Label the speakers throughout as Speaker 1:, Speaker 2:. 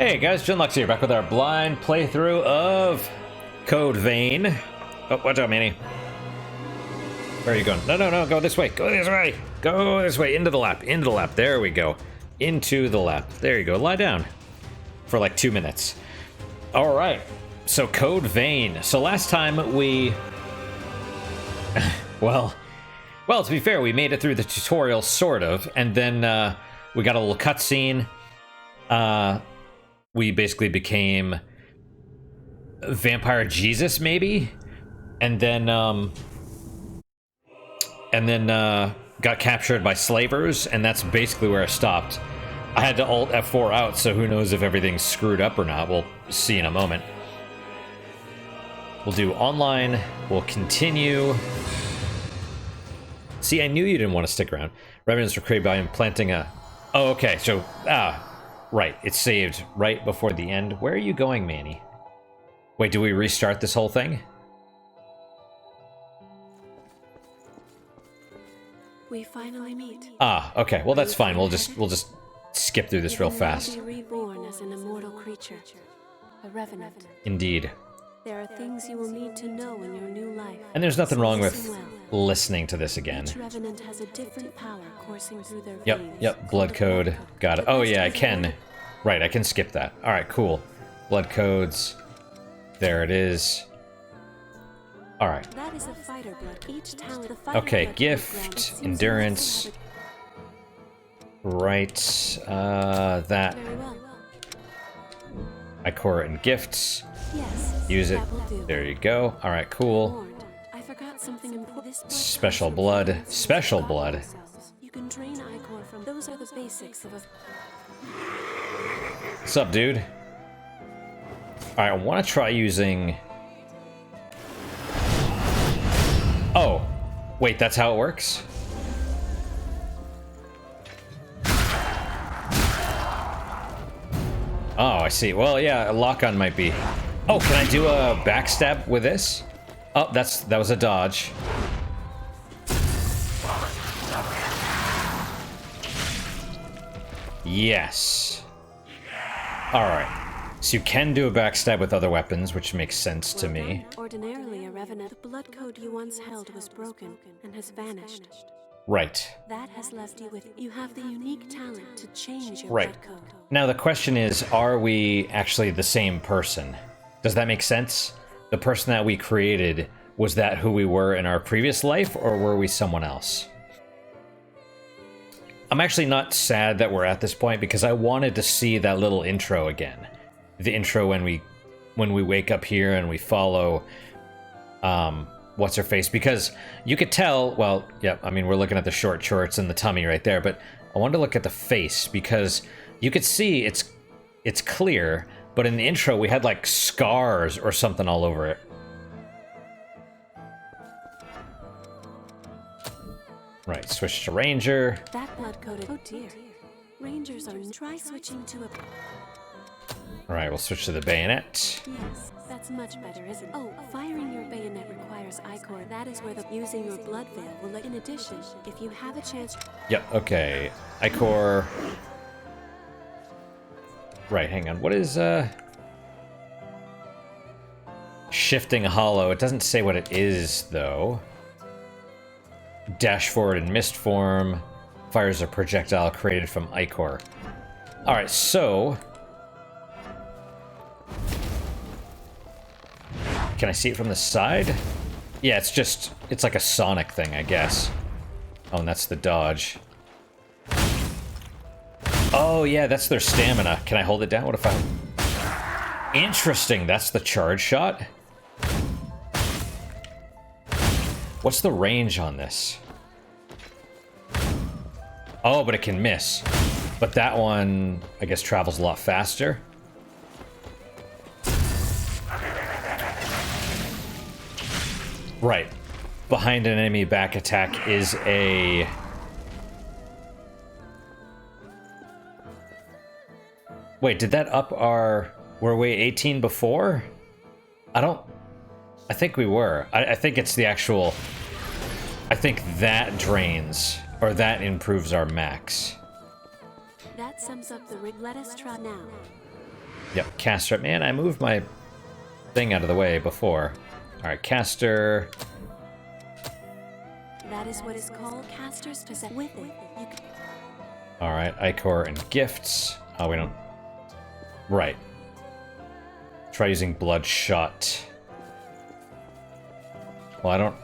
Speaker 1: Hey guys, Junlux here, back with our blind playthrough of Code Vein. Oh, watch out, Manny. Where are you going? No, no, no, go this way. Go this way. Go this way. Into the lap. Into the lap. There we go. Into the lap. There you go. Lie down. For like 2 minutes. Alright. So, Code Vein. So last time we... well, to be fair, we made it through the tutorial, sort of. And then we got a little cutscene. We basically became Vampire Jesus, maybe, and then got captured by slavers, and that's basically where I stopped. I had to Alt F4 out, so who knows if everything's screwed up or not. We'll see in a moment. We'll do online. We'll continue. See, I knew you didn't want to stick around. Revenants were created by implanting a... Oh, okay, so... Right, it's saved right before the end. Where are you going, Manny? Wait, do we restart this whole thing?
Speaker 2: We finally meet.
Speaker 1: Ah, okay. Well, that's fine. We'll just skip through this real fast.
Speaker 2: You will be reborn as an immortal creature, a revenant.
Speaker 1: Indeed.
Speaker 2: There are things you will need to know in your new life.
Speaker 1: And there's nothing wrong with
Speaker 2: Listen
Speaker 1: listening to this again.
Speaker 2: Each revenant has a different power coursing through their
Speaker 1: Yep,
Speaker 2: veins.
Speaker 1: yep. Blood code. Got it. Oh yeah, I can. Right, I can skip that. All right, cool. Blood codes. There it is. All right.
Speaker 2: That is a fighter blood. Each talent, the fighter
Speaker 1: Okay,
Speaker 2: blood
Speaker 1: gift,
Speaker 2: background
Speaker 1: endurance. Right. That.
Speaker 2: Very well.
Speaker 1: Icor and gifts.
Speaker 2: Yes.
Speaker 1: Use it.
Speaker 2: That will do.
Speaker 1: There you go. All right, cool.
Speaker 2: Warned. I forgot something important. This blood
Speaker 1: Special
Speaker 2: comes from
Speaker 1: blood.
Speaker 2: elements
Speaker 1: Special
Speaker 2: inside
Speaker 1: blood.
Speaker 2: ourselves. You can train Icor from those are the basics of a
Speaker 1: What's up, dude? All right, I want to try using... Oh, wait, that's how it works? Oh, I see. Well, yeah, a lock-on might be... Oh, can I do a backstab with this? Oh, that was a dodge. Yes. Alright. So you can do a backstab with other weapons, which makes sense to me.
Speaker 2: Ordinarily a revenant, the blood code you once held was broken and has vanished.
Speaker 1: Right.
Speaker 2: That has left you with... You have the unique talent to change your
Speaker 1: Right.
Speaker 2: blood code.
Speaker 1: Now the question is, are we actually the same person? Does that make sense? The person that we created, was that who we were in our previous life, or were we someone else? I'm actually not sad that we're at this point, because I wanted to see that little intro again. The intro when we wake up here and we follow what's her face, because you could tell, well, yeah, I mean, we're looking at the short shorts and the tummy right there, but I wanted to look at the face because you could see it's clear, but in the intro we had like scars or something all over it. Right, switch to Ranger.
Speaker 2: That blood coded... Oh dear. Rangers are... Try switching to a...
Speaker 1: Alright, we'll switch to the bayonet.
Speaker 2: Yes, that's much better, isn't it? Oh, firing your bayonet requires Icor. That is where the... Using your blood veil will let... In addition, if you have a chance...
Speaker 1: Yep, okay. Icor. Right, hang on. What is, Shifting Hollow. It doesn't say what it is, though. Dash forward in mist form. Fires a projectile created from Icor. Alright, so... Can I see it from the side? Yeah, it's like a Sonic thing, I guess. Oh, and that's the dodge. Oh, yeah, that's their stamina. Can I hold it down? What if I... Interesting, that's the charge shot? What's the range on this? Oh, but it can miss. But that one, I guess, travels a lot faster. Right. Behind an enemy back attack is a... Wait, did that up our... Were we 18 before? I think we were. I think it's the actual... I think that drains, or that improves our max.
Speaker 2: That sums up the rig. Let us try now.
Speaker 1: Yep, caster. Man, I moved my thing out of the way before. Alright, caster.
Speaker 2: That is what is called caster's possession. With it, you can...
Speaker 1: Alright, Ichor and gifts. Oh, we don't... Right. Try using Bloodshot. Well, I don't...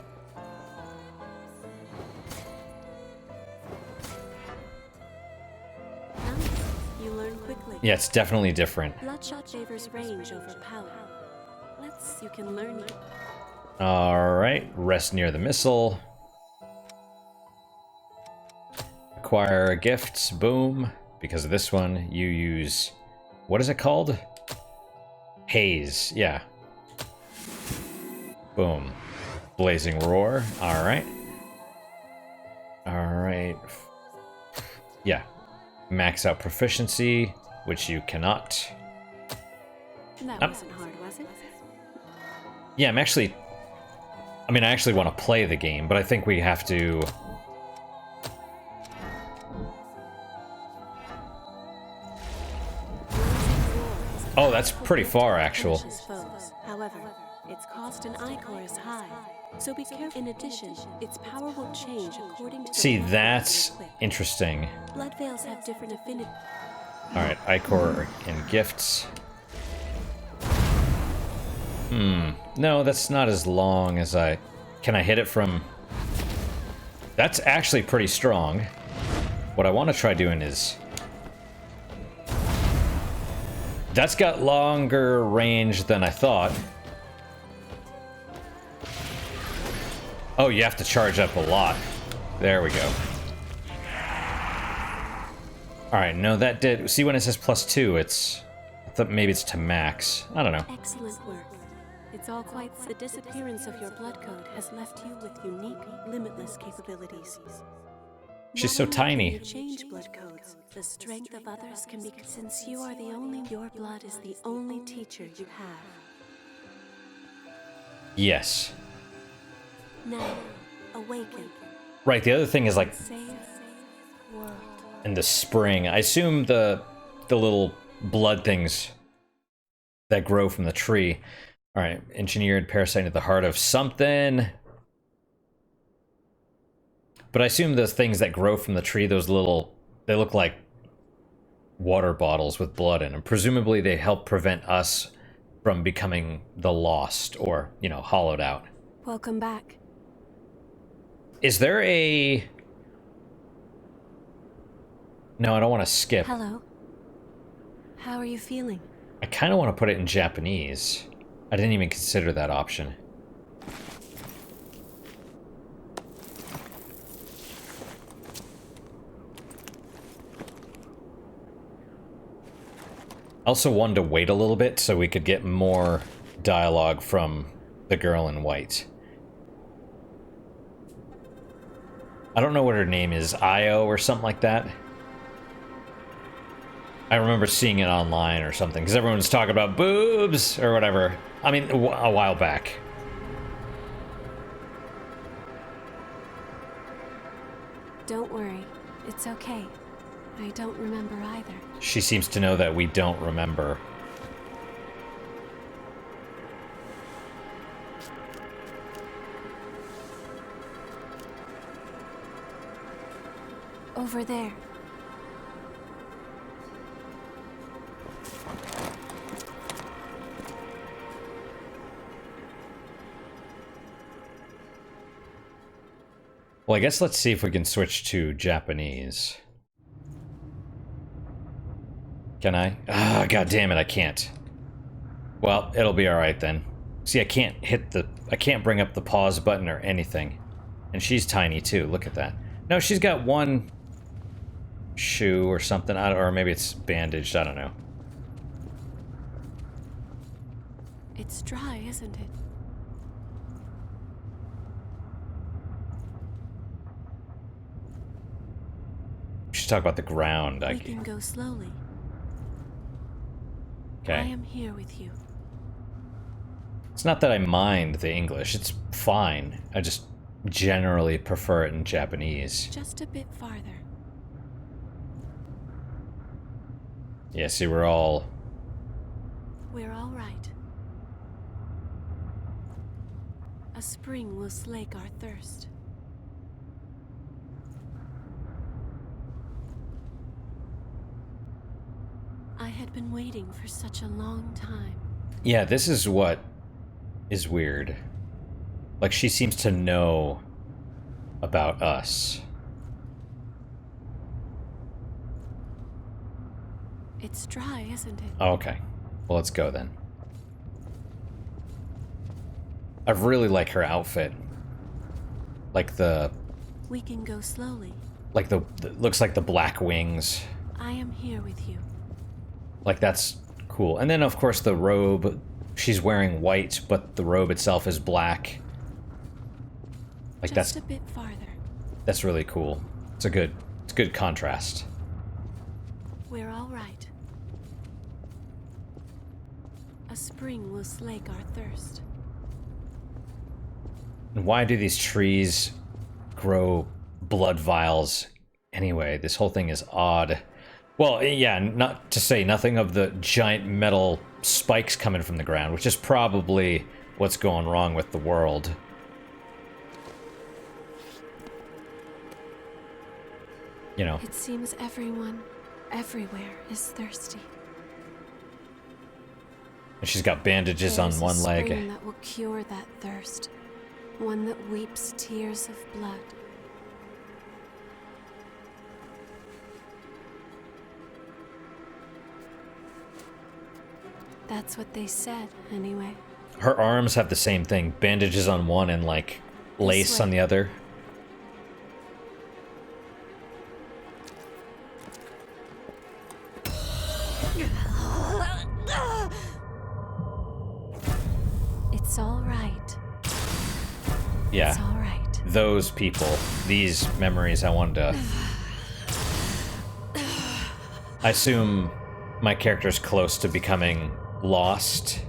Speaker 2: Nice. You learn quickly.
Speaker 1: Yeah, it's definitely different.
Speaker 2: Bloodshot favors range over power. You can learn it.
Speaker 1: Alright, rest near the missile. Acquire gifts, boom. Because of this one, you use... What is it called? Haze, yeah. Boom. Blazing Roar, alright. Alright. Yeah. Max out proficiency, which you cannot.
Speaker 2: That wasn't hard, was it?
Speaker 1: Yeah, I'm actually... I mean, I actually want to play the game, but I think we have to... Oh, that's pretty far, actual.
Speaker 2: However, its cost in Ichor is high, so be careful. In addition, its power will change according to...
Speaker 1: See, that's interesting.
Speaker 2: Blood veils have different affinity.
Speaker 1: Alright, Ichor and gifts. No, that's not as long as I... Can I hit it from... That's actually pretty strong. What I want to try doing is... That's got longer range than I thought. Oh, you have to charge up a lot. There we go. Alright, no, that did... See when it says +2, it's... I thought maybe it's to max. I don't know.
Speaker 2: Excellent work. It's all quite... The disappearance of your blood code has left you with unique, limitless capabilities.
Speaker 1: She's so tiny.
Speaker 2: You change blood codes. The strength of others can be... Since you are the only... Your blood is the only teacher you have.
Speaker 1: Yes.
Speaker 2: Now, awaken.
Speaker 1: Right, the other thing is like...
Speaker 2: Save world.
Speaker 1: In the spring. I assume the little blood things that grow from the tree. Alright, engineered parasite at the heart of something. But I assume those things that grow from the tree, those little... They look like water bottles with blood in them. Presumably they help prevent us from becoming the lost or, you know, hollowed out.
Speaker 2: Welcome back.
Speaker 1: Is there a... No, I don't want to skip.
Speaker 2: Hello. How are you feeling?
Speaker 1: I kind of want to put it in Japanese. I didn't even consider that option. I also wanted to wait a little bit so we could get more dialogue from the girl in white. I don't know what her name is, Io or something like that. I remember seeing it online or something, because everyone's talking about boobs or whatever. I mean, a while back.
Speaker 2: Don't worry. It's okay. I don't remember either.
Speaker 1: She seems to know that we don't remember.
Speaker 2: Over there.
Speaker 1: Well, I guess let's see if we can switch to Japanese. Can I? Ah, god damn it, I can't. Well, it'll be alright then. See, I can't bring up the pause button or anything. And she's tiny too, look at that. No, she's got one shoe or something, or maybe it's bandaged, I don't know.
Speaker 2: It's dry, isn't it?
Speaker 1: We should talk about the ground.
Speaker 2: We can go slowly.
Speaker 1: Okay.
Speaker 2: I am here with you.
Speaker 1: It's not that I mind the English, it's fine. I just generally prefer it in Japanese.
Speaker 2: Just a bit farther.
Speaker 1: Yeah, see, we're all
Speaker 2: We're all right. A spring will slake our thirst. I had been waiting for such a long time.
Speaker 1: Yeah, this is what is weird. Like, she seems to know about us.
Speaker 2: It's dry, isn't it?
Speaker 1: Oh, okay. Well, let's go then. I really like her outfit. Like the...
Speaker 2: We can go slowly.
Speaker 1: Like the looks like the black wings.
Speaker 2: I am here with you.
Speaker 1: Like, that's cool. And then, of course, the robe. She's wearing white, but the robe itself is black. Like,
Speaker 2: Just a bit farther.
Speaker 1: That's really cool. It's a good contrast.
Speaker 2: We're all right. A spring will slake our thirst.
Speaker 1: And why do these trees grow blood vials anyway? This whole thing is odd. Well, yeah, not to say nothing of the giant metal spikes coming from the ground, which is probably what's going wrong with the world. You know.
Speaker 2: It seems everyone, everywhere, is thirsty.
Speaker 1: And she's got bandages on one leg.
Speaker 2: There's a spring that will cure that thirst. One that weeps tears of blood. That's what they said, anyway.
Speaker 1: Her arms have the same thing. Bandages on one and, like, lace on the other.
Speaker 2: It's all right.
Speaker 1: Yeah.
Speaker 2: It's all right.
Speaker 1: Those people. These memories I wanted to... I assume my character's close to becoming lost.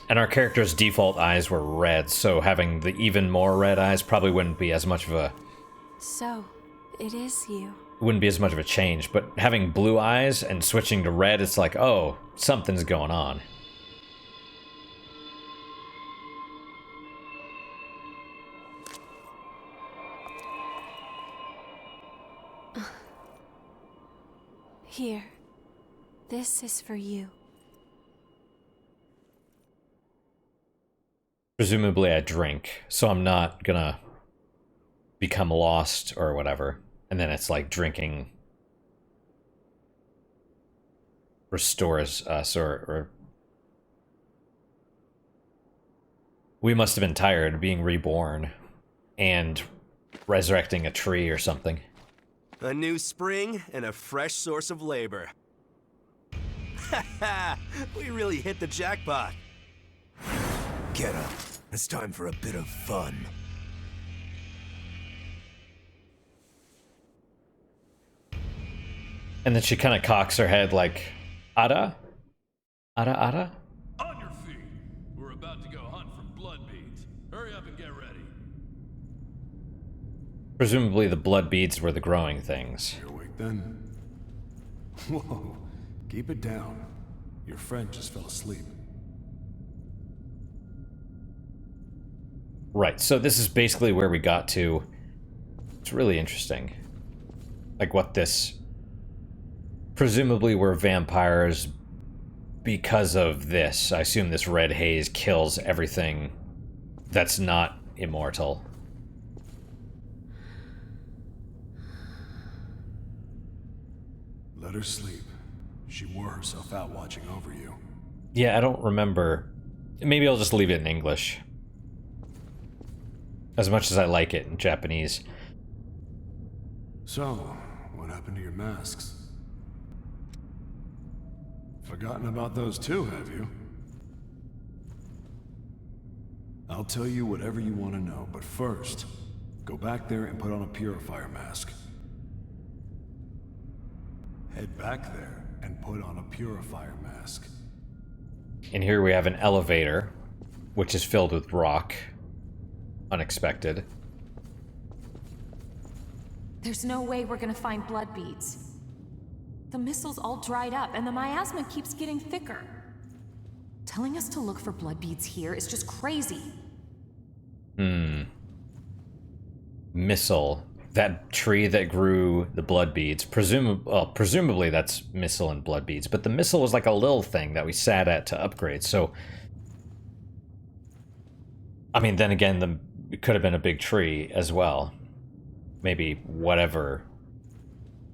Speaker 1: And our character's default eyes were red, so having the even more red eyes probably wouldn't be as much of a...
Speaker 2: So, it is you.
Speaker 1: Wouldn't be as much of a change, but having blue eyes and switching to red, it's like, oh, something's going on.
Speaker 2: Here. This is for you.
Speaker 1: Presumably I drink, so I'm not gonna become lost or whatever. And then it's like drinking restores us, or... We must have been tired of being reborn and resurrecting a tree or something.
Speaker 3: A new spring and a fresh source of labor. Ha ha! We really hit the jackpot. Get up. It's time for a bit of fun.
Speaker 1: And then she kind of cocks her head like, Ada? Ada, Ada?
Speaker 4: On your feet. We're about to go hunt for blood beads. Hurry up and get ready.
Speaker 1: Presumably the blood beads were the growing things.
Speaker 5: You're awake then? Whoa, keep it down. Your friend just fell asleep.
Speaker 1: Right, so this is basically where we got to. It's really interesting. Like what this... Presumably we're vampires because of this. I assume this red haze kills everything that's not immortal.
Speaker 5: Let her sleep. She wore herself out watching over you.
Speaker 1: Yeah, I don't remember. Maybe I'll just leave it in English. As much as I like it in Japanese.
Speaker 5: So, what happened to your masks? Forgotten about those too, have you? I'll tell you whatever you want to know, but first, go back there and put on a purifier mask. Head back there and put on a purifier mask.
Speaker 1: And here we have an elevator, which is filled with rock. Unexpected.
Speaker 6: There's no way we're gonna find blood beads. The missile's all dried up, and the miasma keeps getting thicker. Telling us to look for blood beads here is just crazy.
Speaker 1: Missile. That tree that grew the blood beads. Presumably that's missile and blood beads, but the missile was like a little thing that we sat at to upgrade, so... I mean, then again, it could have been a big tree as well. Maybe whatever...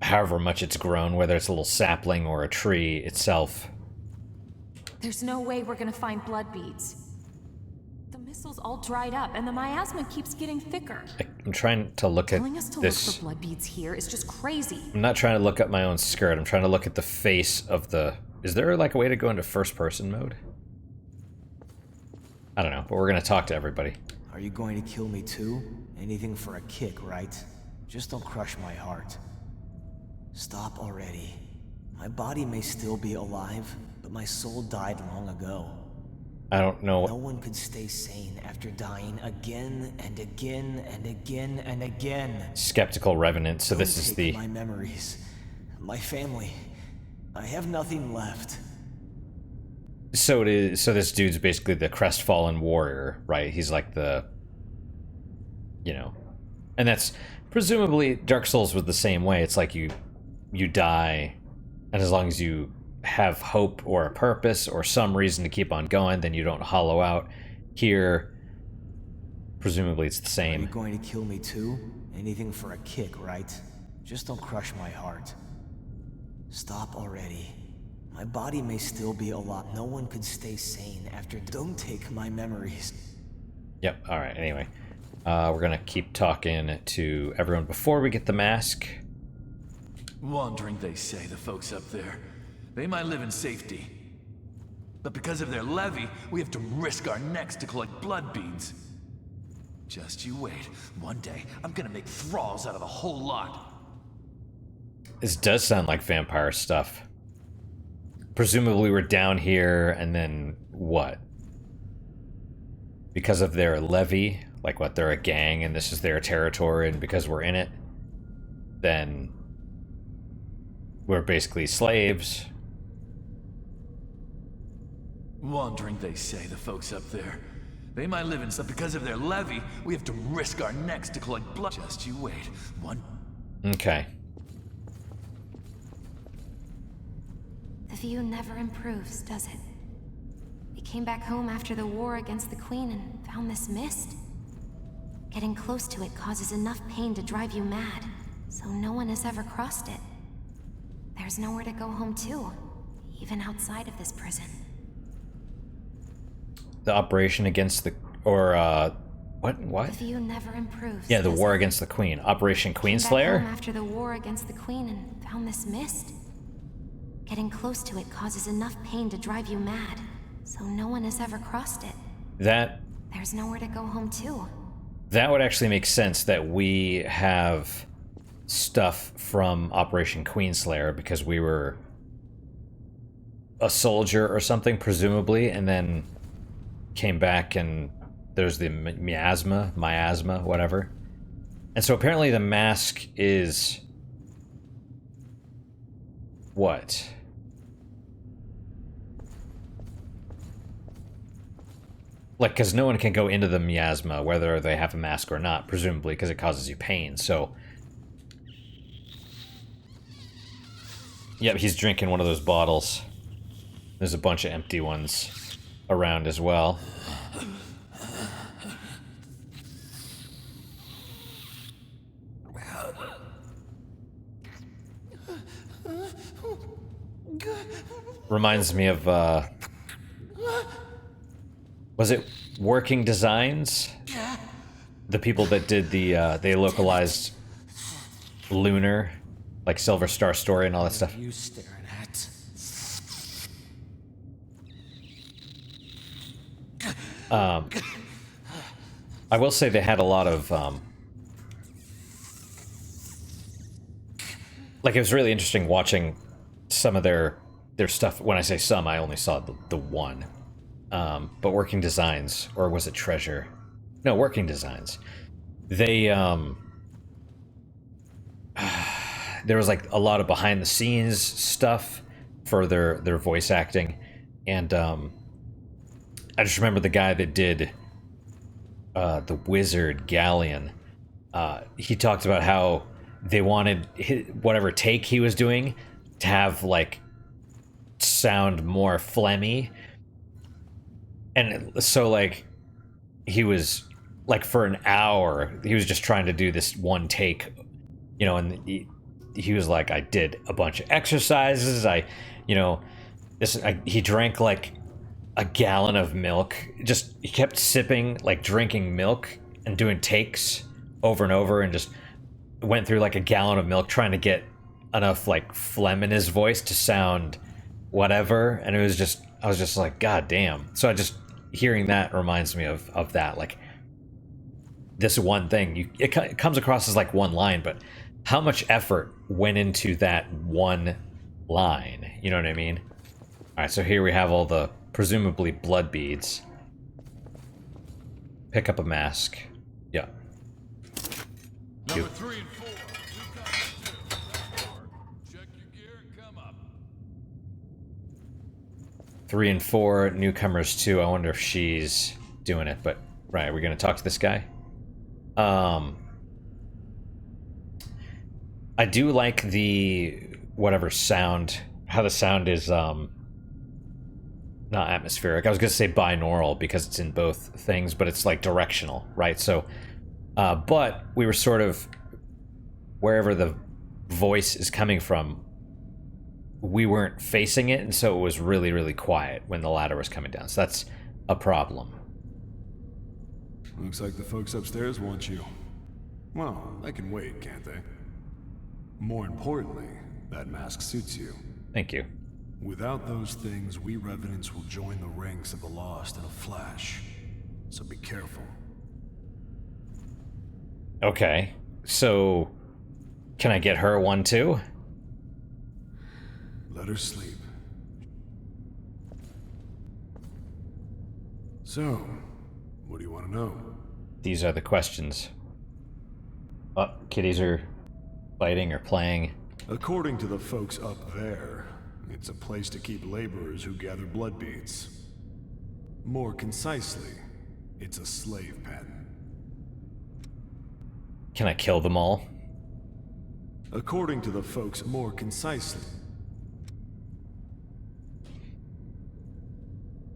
Speaker 1: however much it's grown, whether it's a little sapling or a tree itself.
Speaker 6: There's no way we're gonna find blood beads. The missile's all dried up, and the miasma keeps getting thicker.
Speaker 1: I'm trying to look at
Speaker 6: Telling us to
Speaker 1: this.
Speaker 6: look for blood beads here is just crazy.
Speaker 1: I'm not trying to look at my own skirt. I'm trying to look at the face of the... Is there like a way to go into first-person mode? I don't know, but we're gonna talk to everybody.
Speaker 7: Are you going to kill me too? Anything for a kick, right? Just don't crush my heart. Stop already. My body may still be alive, but my soul died long ago.
Speaker 1: I don't know.
Speaker 7: No one could stay sane after dying again and again and again and again.
Speaker 1: Skeptical Revenant, so this is the...
Speaker 7: my memories, my family. I have nothing left.
Speaker 1: So it is. So this dude's basically the crestfallen warrior, right? He's like the... You know... And that's... Presumably, Dark Souls was the same way. It's like you die, and as long as you have hope or a purpose or some reason to keep on going, then you don't hollow out. Here, presumably it's the same.
Speaker 7: Are you going to kill me too? Anything for a kick, right? Just don't crush my heart. Stop already. My body may still be alive. No one could stay sane after... Don't take my memories.
Speaker 1: Yep, alright, anyway. We're gonna keep talking to everyone before we get the mask.
Speaker 4: Wandering, they say, the folks up there. They might live in safety. But because of their levy, we have to risk our necks to collect blood beads. Just you wait. One day, I'm gonna make thralls out of a whole lot.
Speaker 1: This does sound like vampire stuff. Presumably we're down here, and then what? Because of their levy, like what, they're a gang, and this is their territory, and because we're in it, then we're basically slaves.
Speaker 4: Wandering, they say, the folks up there. They might live in some... Because of their levy, we have to risk our necks to collect blood. Just you wait. One...
Speaker 1: Okay.
Speaker 6: The view never improves, does it? We came back home after the war against the Queen and found this mist. Getting close to it causes enough pain to drive you mad, so no one has ever crossed it. There's nowhere to go home to, even outside of this prison.
Speaker 1: The operation against the... Or, What?
Speaker 6: The view never improves.
Speaker 1: Yeah, the war against the Queen. Operation Queenslayer?
Speaker 6: Came back home after the war against the Queen and found this mist. Getting close to it causes enough pain to drive you mad, so no one has ever crossed it.
Speaker 1: There's
Speaker 6: nowhere to go home to.
Speaker 1: That would actually make sense that we have stuff from Operation Queenslayer because we were a soldier or something, presumably, and then came back and there's the miasma, whatever. And so apparently the mask is... what? Like, because no one can go into the miasma, whether they have a mask or not, presumably, because it causes you pain, so... Yep, he's drinking one of those bottles. There's a bunch of empty ones around as well. Reminds me of, was it Working Designs? The people that did the, they localized Lunar, like Silver Star Story and all that stuff.
Speaker 7: You staring at?
Speaker 1: I will say they had a lot of like, it was really interesting watching some of their stuff. When I say some, I only saw the one. But working designs, or was it treasure? No, working designs. They there was like a lot of behind the scenes stuff for their voice acting, and I just remember the guy that did the wizard Galleon. He talked about how they wanted whatever take he was doing to have like sound more phlegmy, and so like he was like for an hour he was just trying to do this one take, you know, and he was like, I did a bunch of exercises, he drank like a gallon of milk, just he kept sipping, like drinking milk and doing takes over and over, and just went through like a gallon of milk trying to get enough like phlegm in his voice to sound whatever. And it was just, I was just like, god damn. So I just, hearing that reminds me of that, like this one thing, it comes across as like one line, but how much effort went into that one line, you know what I mean? All right, so here we have all the presumably blood beads. Pick up a mask. Yeah.
Speaker 4: Number 3 and 4. Check your gear and come up.
Speaker 1: 3 and 4, newcomers 2. I wonder if she's doing it, but right, we're gonna talk to this guy. I do like the whatever sound, how the sound is not atmospheric. I was gonna say binaural because it's in both things, but it's like directional, right? So but we were sort of, wherever the voice is coming from, we weren't facing it, and so it was really, really quiet when the ladder was coming down. So that's a problem.
Speaker 5: Looks like the folks upstairs want you. Well, they can wait, can't they? More importantly, that mask suits you.
Speaker 1: Thank you.
Speaker 5: Without those things, we Revenants will join the ranks of the Lost in a flash. So be careful.
Speaker 1: Okay, so can I get her one too?
Speaker 5: Let her sleep. So, what do you want to know?
Speaker 1: These are the questions. Oh, kitties are fighting or playing.
Speaker 5: According to the folks up there, it's a place to keep laborers who gather blood beads. More concisely, it's a slave pen.
Speaker 1: Can I kill them all?
Speaker 5: According to the folks more concisely.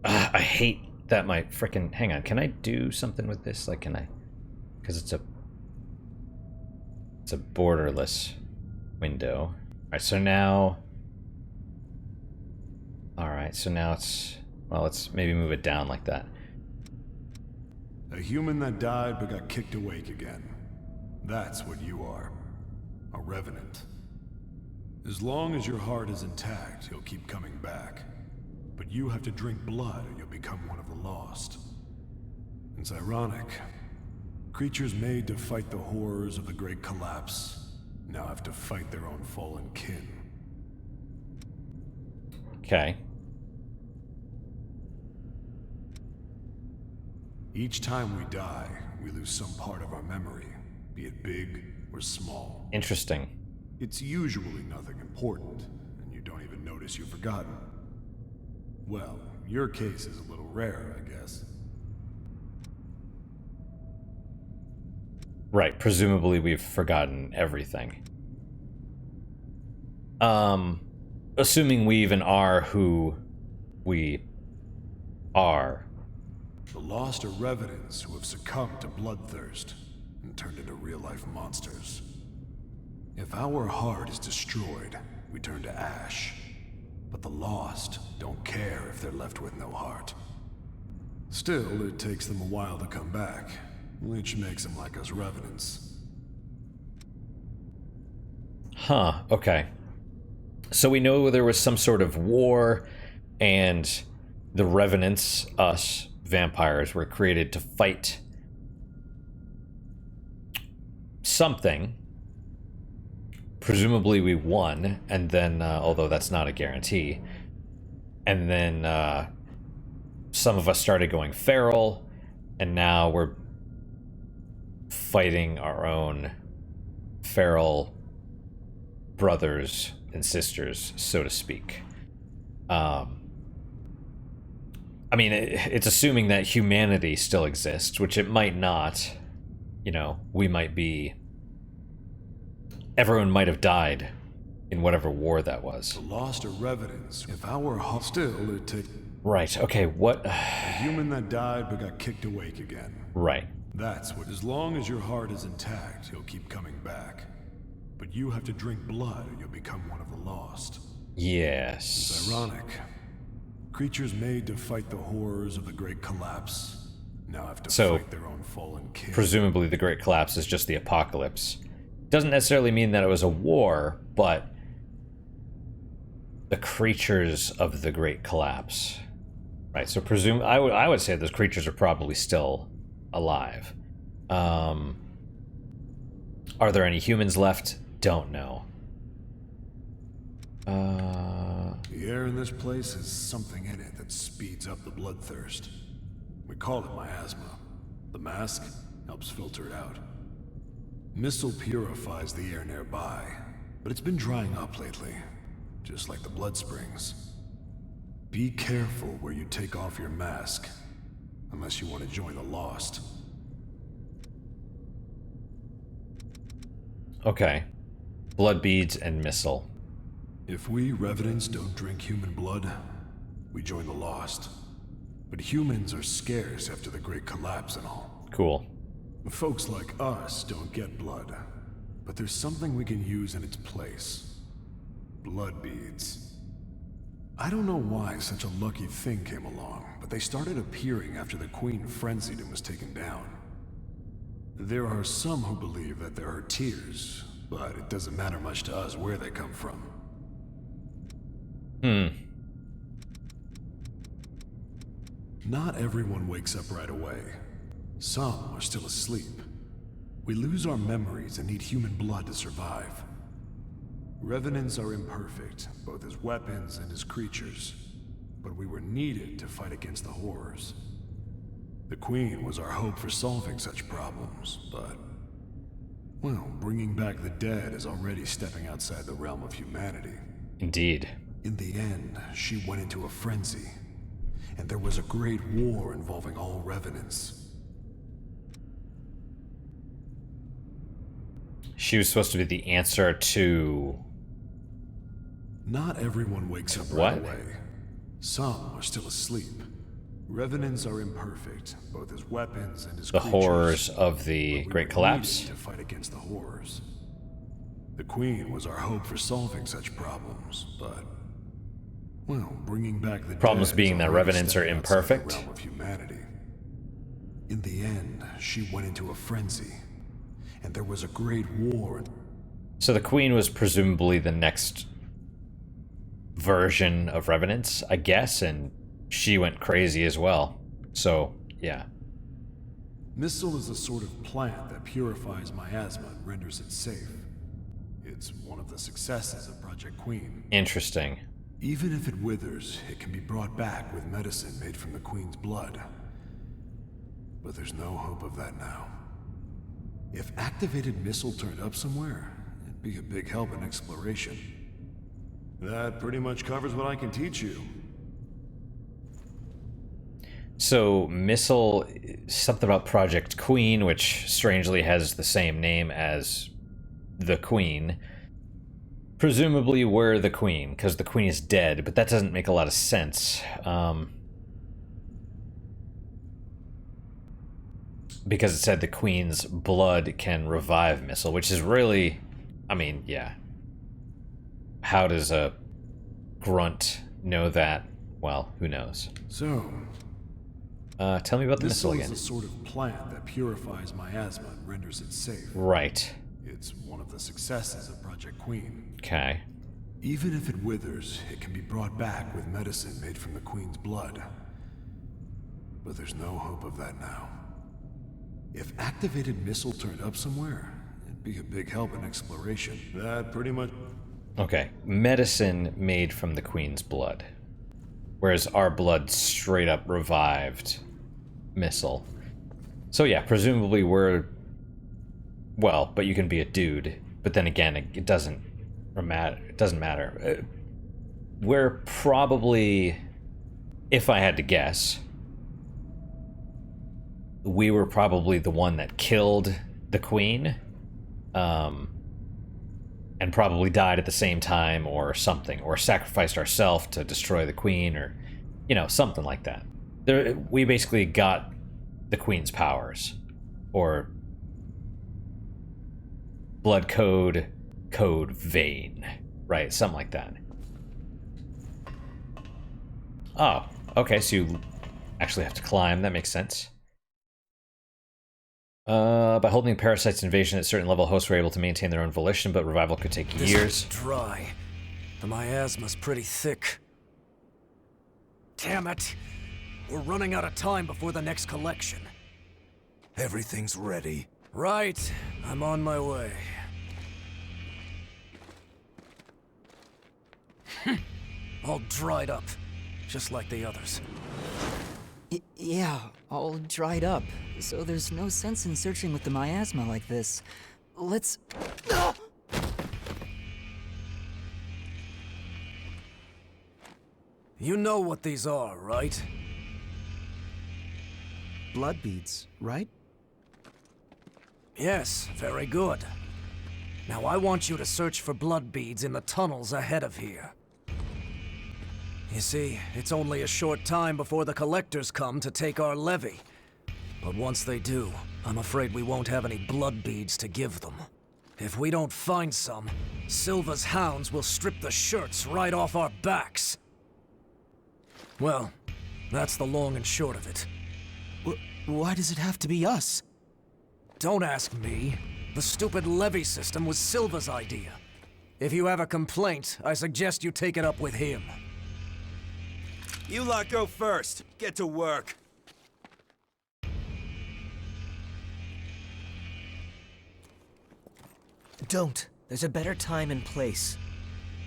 Speaker 1: I hate that my frickin'... Hang on, can I do something with this? Like, can I... Because it's a borderless window. Alright, so now... Alright, so now it's... Well, let's maybe move it down like that.
Speaker 5: A human that died but got kicked awake again. That's what you are. A revenant. As long as your heart is intact, you'll keep coming back. But you have to drink blood or you'll become one of the lost. It's ironic. Creatures made to fight the horrors of the Great Collapse now have to fight their own fallen kin.
Speaker 1: Okay.
Speaker 5: Each time we die, we lose some part of our memory, be it big or small.
Speaker 1: Interesting.
Speaker 5: It's usually nothing important, and you don't even notice you've forgotten. Well, your case is a little rare, I guess.
Speaker 1: Right, presumably we've forgotten everything. Assuming we even are who we are.
Speaker 5: The lost are revenants who have succumbed to bloodthirst and turned into real-life monsters. If our heart is destroyed, we turn to ash. But the lost don't care if they're left with no heart. Still, it takes them a while to come back, which makes them like us revenants.
Speaker 1: Huh, okay. So we know there was some sort of war, and the revenants, us, vampires, were created to fight something. Presumably we won, and then, although that's not a guarantee, and then some of us started going feral, and now we're fighting our own feral brothers and sisters, so to speak. I mean, it's assuming that humanity still exists, which it might not. You know, we might be... Everyone might have died in whatever war that was.
Speaker 5: The lost are revenants. If I were still, it take...
Speaker 1: Right, okay, what...
Speaker 5: A human that died but got kicked awake again.
Speaker 1: Right.
Speaker 5: That's what... As long as your heart is intact, he'll keep coming back. But you have to drink blood or you'll become one of the lost.
Speaker 1: Yes.
Speaker 5: It's ironic. Creatures made to fight the horrors of the Great Collapse now have to fight their own fallen kin.
Speaker 1: Presumably the Great Collapse is just the apocalypse. Doesn't necessarily mean that it was a war, but the creatures of the Great Collapse. Right, so I would say those creatures are probably still alive. Are there any humans left? Don't know.
Speaker 5: The air in this place has something in it that speeds up the bloodthirst. We call it miasma. The mask helps filter it out. Missile purifies the air nearby, but it's been drying up lately, just like the blood springs. Be careful where you take off your mask, unless you want to join the lost.
Speaker 1: Okay. Blood beads and missile.
Speaker 5: If we revenants don't drink human blood, we join the lost. But humans are scarce after the Great Collapse and all.
Speaker 1: Cool.
Speaker 5: Folks like us don't get blood, but there's something we can use in its place. Blood beads. I don't know why such a lucky thing came along, but they started appearing after the Queen frenzied and was taken down. There are some who believe that there are tears, but it doesn't matter much to us where they come from. Not everyone wakes up right away. Some are still asleep. We lose our memories and need human blood to survive. Revenants are imperfect, both as weapons and as creatures, but we were needed to fight against the horrors. The Queen was our hope for solving such problems, but... well, bringing back the dead is already stepping outside the realm of humanity.
Speaker 1: Indeed.
Speaker 5: In the end, she went into a frenzy, and there was a great war involving all revenants.
Speaker 1: She was supposed to be the answer to...
Speaker 5: Not everyone wakes up right away. Some are still asleep. Revenants are imperfect, both as weapons and as
Speaker 1: the
Speaker 5: creatures,
Speaker 1: horrors of the Great Collapse.
Speaker 5: To fight against the horrors. The Queen was our hope for solving such problems, but... well, bringing back the
Speaker 1: problems
Speaker 5: dead
Speaker 1: being that revenants are imperfect.
Speaker 5: The realm of humanity. In the end, she went into a frenzy, and there was a great war.
Speaker 1: So the Queen was presumably the next version of revenants, I guess, and she went crazy as well. So, yeah.
Speaker 5: Missile is a sort of plant that purifies miasma and renders it safe. It's one of the successes of Project Queen.
Speaker 1: Interesting.
Speaker 5: Even if it withers, it can be brought back with medicine made from the Queen's blood. But there's no hope of that now. If activated missile turned up somewhere, it'd be a big help in exploration. That pretty much covers what I can teach you.
Speaker 1: So, missile, something about Project Queen, which strangely has the same name as the Queen. Presumably we're the Queen, because the Queen is dead, but that doesn't make a lot of sense. Because it said the Queen's blood can revive missile, which is really... I mean, yeah. How does a grunt know that? Well, who knows?
Speaker 5: So...
Speaker 1: tell me about the missile again.
Speaker 5: Missile is a sort of plant that purifies miasma and renders it safe.
Speaker 1: Right.
Speaker 5: It's one of the successes of Project Queen.
Speaker 1: Okay.
Speaker 5: Even if it withers, it can be brought back with medicine made from the Queen's blood. But there's no hope of that now. If activated missile turned up somewhere, it'd Be a big help in exploration. That pretty much...
Speaker 1: Okay, medicine made from the Queen's blood. Whereas our blood straight up revived missile. So yeah, presumably we're... Well, but you can be a dude. But then again, it doesn't matter. It doesn't matter. We're probably, if I had to guess, we were probably the one that killed the Queen, and probably died at the same time or something, or sacrificed ourselves to destroy the Queen, or, you know, something like that. We basically got the Queen's powers, or blood code vein, right? Something like that. Oh, okay, so you actually have to climb. That makes sense. By holding parasites invasion at a certain level, hosts were able to maintain their own volition, but revival could take years.
Speaker 3: This is dry. The miasma's pretty thick. Damn it! We're running out of time before the next collection. Everything's ready. Right. I'm on my way. All dried up, just like the others.
Speaker 8: Yeah, all dried up. So there's no sense in searching with the miasma like this. Let's...
Speaker 3: You know what these are, right?
Speaker 8: Blood beads, right?
Speaker 3: Yes, very good. Now I want you to search for blood beads in the tunnels ahead of here. You see, it's only a short time before the collectors come to take our levy. But once they do, I'm afraid we won't have any blood beads to give them. If we don't find some, Silva's hounds will strip the shirts right off our backs. Well, that's the long and short of it.
Speaker 8: Why does it have to be us?
Speaker 3: Don't ask me. The stupid levy system was Silva's idea. If you have a complaint, I suggest you take it up with him. You lot go first. Get to work.
Speaker 7: Don't. There's a better time and place.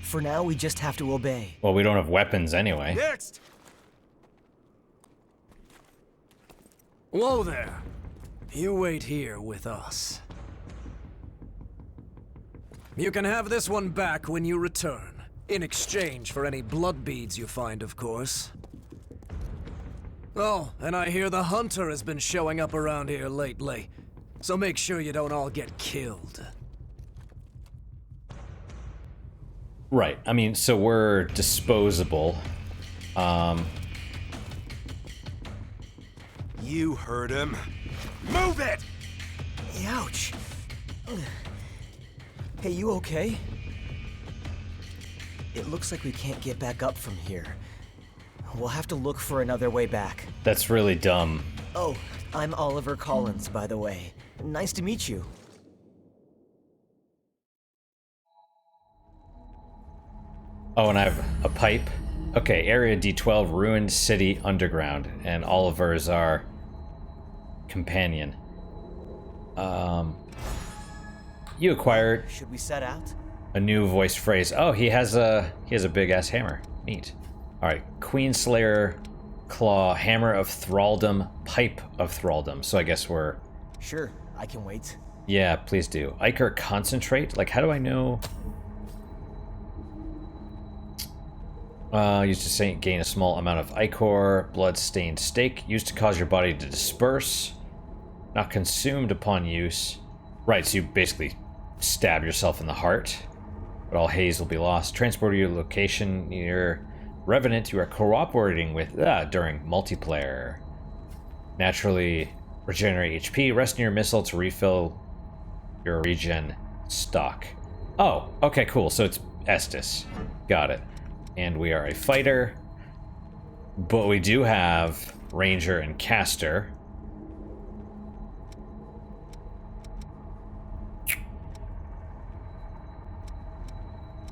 Speaker 7: For now, we just have to obey.
Speaker 1: Well, we don't have weapons anyway.
Speaker 3: Next! Whoa there. You wait here with us. You can have this one back when you return. In exchange for any blood beads you find, of course. Oh, and I hear the hunter has been showing up around here lately. So make sure you don't all get killed.
Speaker 1: Right. I mean, so we're disposable.
Speaker 3: You heard him. Move it!
Speaker 7: Ouch. Hey, you okay? It looks like we can't get back up from here. We'll have to look for another way back.
Speaker 1: That's really dumb.
Speaker 7: Oh, I'm Oliver Collins, by the way. Nice to meet you.
Speaker 1: Oh, and I have a pipe. Okay, Area D12, Ruined City Underground. And Oliver is our companion. You acquired...
Speaker 7: Should we set out?
Speaker 1: A new voice phrase. Oh, he has a big ass hammer. Neat. All right, Queenslayer, Claw, Hammer of Thraldom, Pipe of Thraldom. So I guess we're...
Speaker 7: Sure, I can wait.
Speaker 1: Yeah, please do. Ichor Concentrate. Like, how do I know? Used to say gain a small amount of ichor, blood-stained steak, used to cause your body to disperse, not consumed upon use. Right, so you basically stab yourself in the heart, but all haze will be lost. Transport to your location near Revenant you are cooperating with during multiplayer. Naturally regenerate HP, rest near missile to refill your regen stock. Oh, okay, cool. So it's Estus. Got it. And we are a fighter, but we do have Ranger and Caster.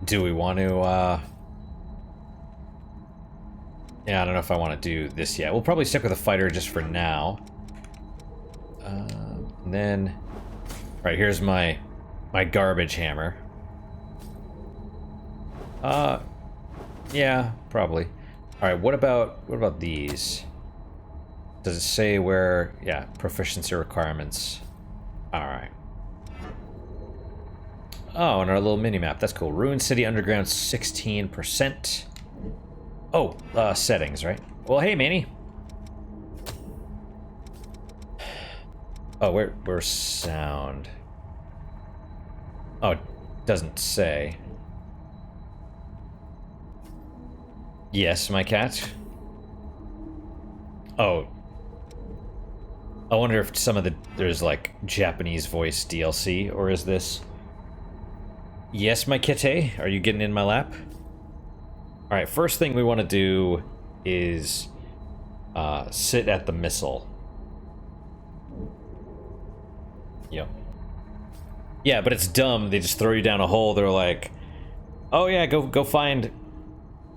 Speaker 1: Do we want to, yeah, I don't know if I want to do this yet. We'll probably stick with a fighter just for now. And then, right, here's my My garbage hammer. Yeah, probably. Alright, what about these? Does it say where... Yeah, proficiency requirements. Alright. Oh, and our little mini-map. That's cool. Ruined City Underground, 16%. Oh, settings, right? Well, hey, Manny. Oh, where's sound? Oh, it doesn't say. Yes, my cat. Oh. I wonder if there's like Japanese voice DLC, or is this... Yes, my kitty, are you getting in my lap? Alright, first thing we want to do is sit at the missile. Yep. Yeah, but it's dumb. They just throw you down a hole. They're like, oh yeah, go find...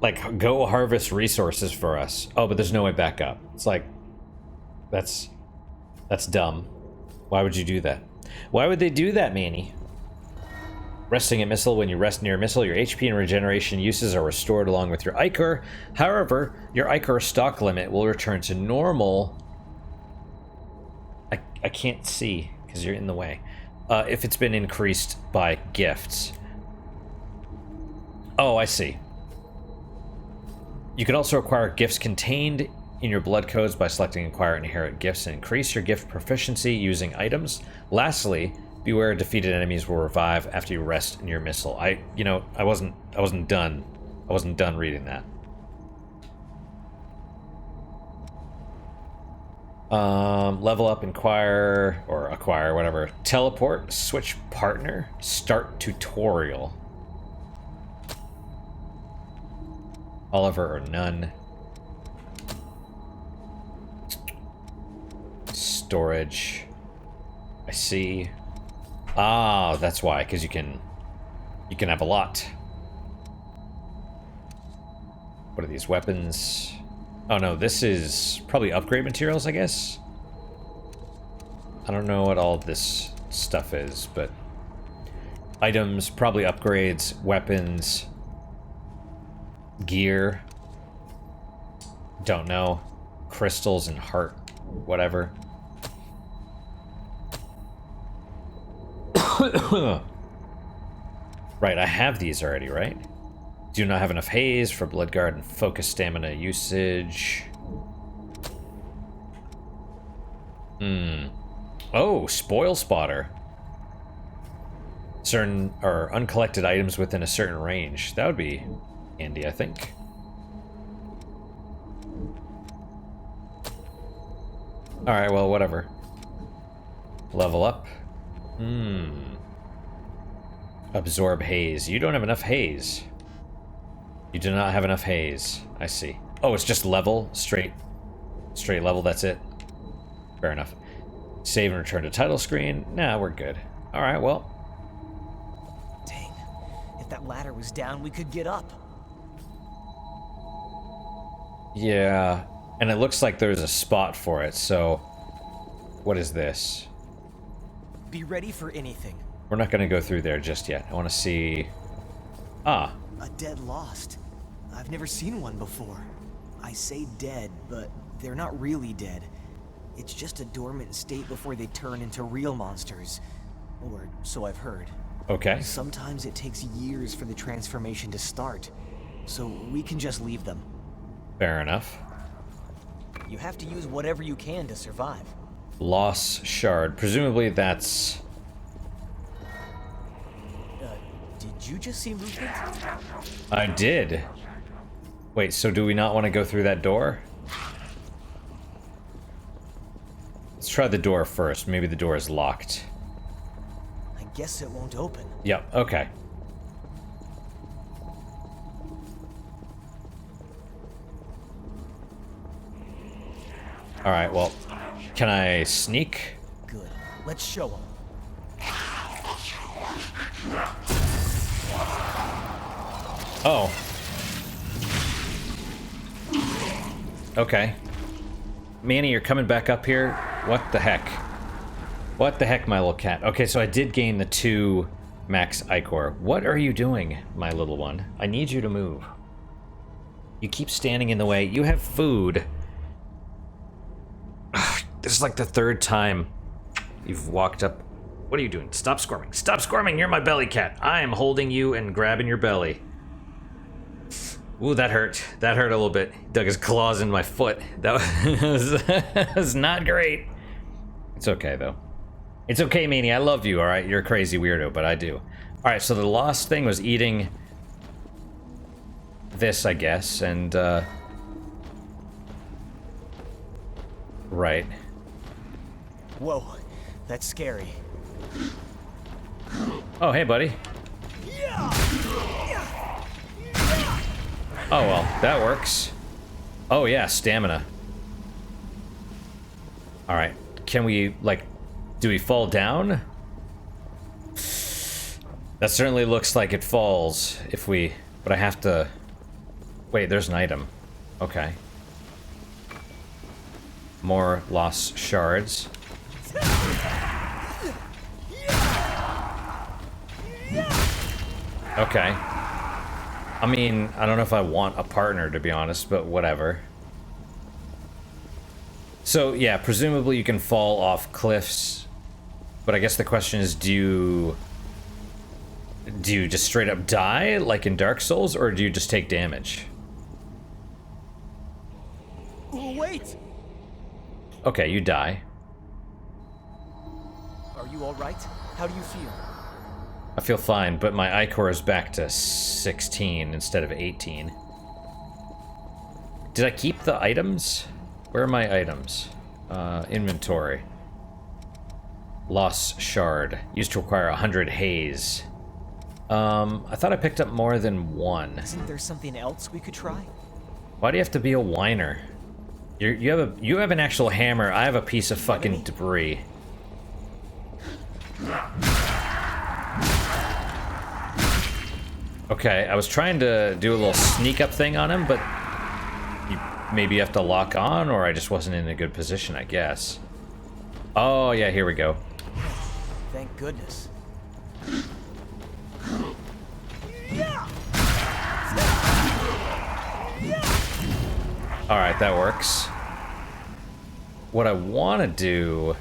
Speaker 1: Like, go harvest resources for us. Oh, but there's no way back up. It's like, that's dumb. Why would you do that? Why would they do that, Manny? Resting at missile. When you rest near a missile, your HP and regeneration uses are restored along with your Ichor. However, your Ichor stock limit will return to normal. I can't see because you're in the way. If it's been increased by gifts. Oh, I see. You can also acquire gifts contained in your blood codes by selecting Acquire and Inherit Gifts and increase your gift proficiency using items. Lastly, beware defeated enemies will revive after you rest in your missile. I wasn't done. I wasn't done reading that. Level up, acquire, whatever. Teleport, switch partner, start tutorial. Oliver or none. Storage. I see. Ah, that's why, because you can have a lot. What are these weapons? Oh no, this is probably upgrade materials, I guess. I don't know what all this stuff is, but items, probably upgrades, weapons, gear. Don't know. Crystals and heart, whatever. Right, I have these already, right? Do not have enough haze for Bloodguard and focus stamina usage. Oh, spoil spotter. Certain or uncollected items within a certain range. That would be handy, I think. Alright, well, whatever. Level up. Absorb haze. You don't have enough haze. You do not have enough haze. I see. Oh, it's just level? Straight level, that's it? Fair enough. Save and return to title screen. Nah, we're good. Alright, well.
Speaker 7: Dang. If that ladder was down, we could get up.
Speaker 1: Yeah. And it looks like there's a spot for it, so... What is this?
Speaker 7: Be ready for anything.
Speaker 1: We're not gonna go through there just yet. I want to see... Ah.
Speaker 7: A dead lost. I've never seen one before. I say dead, but they're not really dead. It's just a dormant state before they turn into real monsters. Or so I've heard.
Speaker 1: Okay.
Speaker 7: Sometimes it takes years for the transformation to start, so we can just leave them.
Speaker 1: Fair enough.
Speaker 7: You have to use whatever you can to survive.
Speaker 1: Loss shard. Presumably that's...
Speaker 7: Did you just see movement?
Speaker 1: I did. Wait, so do we not want to go through that door? Let's try the door first. Maybe the door is locked.
Speaker 7: I guess it won't open.
Speaker 1: Yep, okay. Alright, well, can I sneak?
Speaker 7: Good. Let's show them.
Speaker 1: Oh. Okay. Manny, you're coming back up here? What the heck? What the heck, my little cat? Okay, so I did gain the two Max Icor. What are you doing, my little one? I need you to move. You keep standing in the way. You have food. Ugh, this is like the third time you've walked up. What are you doing? Stop squirming. Stop squirming. You're my belly cat. I am holding you and grabbing your belly. Ooh, that hurt. That hurt a little bit. He dug his claws in my foot. That was not great. It's okay, though. It's okay, Meanie. I love you, all right? You're a crazy weirdo, but I do. All right, so the lost thing was eating this, I guess, and, right.
Speaker 7: Whoa, that's scary.
Speaker 1: Oh, hey, buddy. Oh, well, that works. Oh, yeah, stamina. All right, can we, like, do we fall down? That certainly looks like it falls if we... But I have to... Wait, there's an item. Okay. More lost shards. Okay. I mean, I don't know if I want a partner, to be honest, but whatever. So, yeah, presumably you can fall off cliffs, but I guess the question is, do you just straight up die, like in Dark Souls, or do you just take damage?
Speaker 7: Wait!
Speaker 1: Okay, you die.
Speaker 7: Are you alright? How do you feel?
Speaker 1: I feel fine, but my Icor is back to 16 instead of 18. Did I keep the items? Where are my items? Inventory. Lost shard. Used to require 100 haze. I thought I picked up more than one.
Speaker 7: Isn't there something else we could try?
Speaker 1: Why do you have to be a whiner? You have an actual hammer. I have a piece of fucking debris. Okay, I was trying to do a little sneak up thing on him, but maybe you have to lock on, or I just wasn't in a good position, I guess. Oh, yeah, here we go.
Speaker 7: Thank goodness.
Speaker 1: Alright, that works. What I want to do...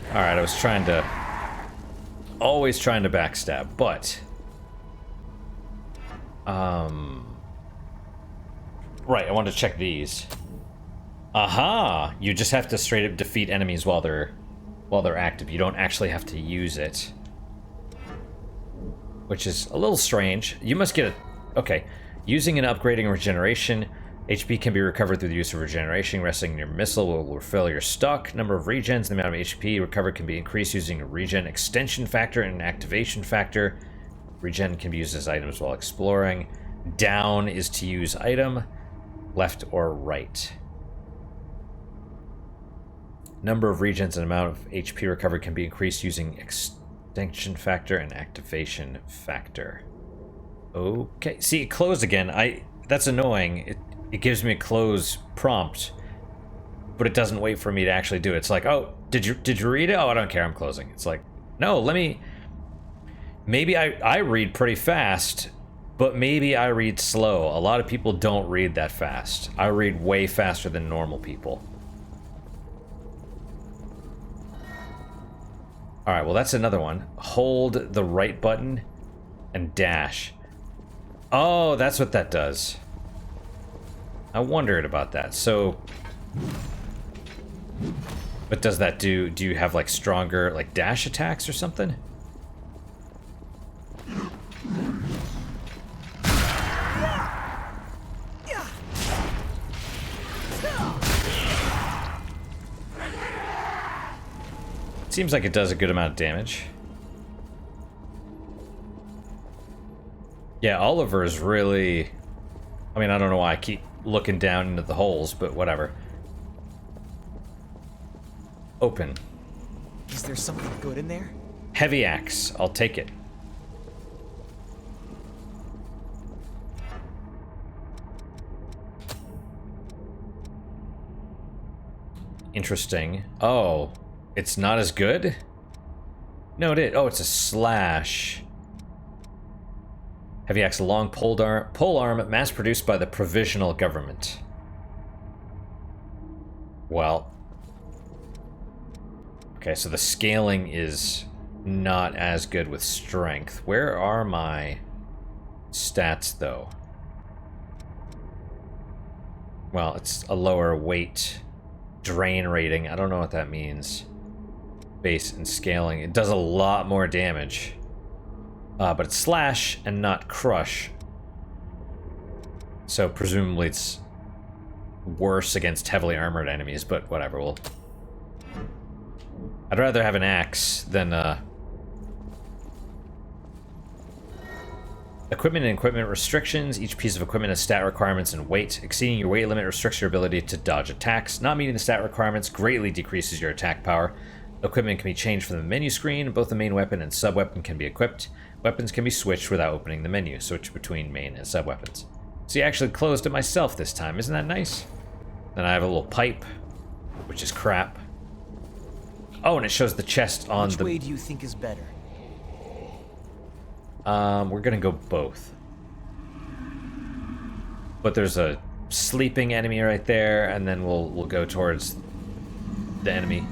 Speaker 1: Alright, I was trying to... Always trying to backstab, but... Right, I wanted to check these. Aha! You just have to straight up defeat enemies while they're active. You don't actually have to use it. Which is a little strange. You must get a... Okay. Using and upgrading regeneration. HP can be recovered through the use of regeneration. Resting in your missile will refill your stock. Number of regens. The amount of HP recovered can be increased using a regen extension factor and an activation factor. Regen can be used as items while exploring. Down is to use item. Left or right. Number of regens and amount of HP recovered can be increased using extension factor and activation factor. Okay, see, it closed again. That's annoying. It gives me a close prompt, but it doesn't wait for me to actually do it. It's like, oh, did you read it? Oh, I don't care, I'm closing. It's like, no, let me... Maybe I read pretty fast, but maybe I read slow. A lot of people don't read that fast. I read way faster than normal people. Alright, well that's another one. Hold the right button and dash. Oh, that's what that does. I wondered about that. So... What does that do? Do you have like stronger like dash attacks or something? Seems like it does a good amount of damage. Yeah, Oliver's really... I mean, I don't know why I keep looking down into the holes, but whatever. Open.
Speaker 7: Is there something good in there?
Speaker 1: Heavy axe. I'll take it. Interesting. Oh, it's not as good? No, it is. Oh, it's a slash. Heavy axe, long pole arm, mass-produced by the provisional government. Well. Okay, so the scaling is not as good with strength. Where are my stats, though? Well, it's a lower weight drain rating. I don't know what that means. Base and scaling. It does a lot more damage. But it's slash and not crush. So presumably it's worse against heavily armored enemies, but whatever. I'd rather have an axe than equipment and equipment restrictions. Each piece of equipment has stat requirements and weight. Exceeding your weight limit restricts your ability to dodge attacks. Not meeting the stat requirements greatly decreases your attack power. Equipment can be changed from the menu screen. Both the main weapon and sub-weapon can be equipped. Weapons can be switched without opening the menu. Switch between main and sub-weapons. See, I actually closed it myself this time. Isn't that nice? Then I have a little pipe, which is crap. Oh, and it shows the chest on
Speaker 7: Which way do you think is better?
Speaker 1: We're gonna go both. But there's a sleeping enemy right there, and then we'll go towards the enemy.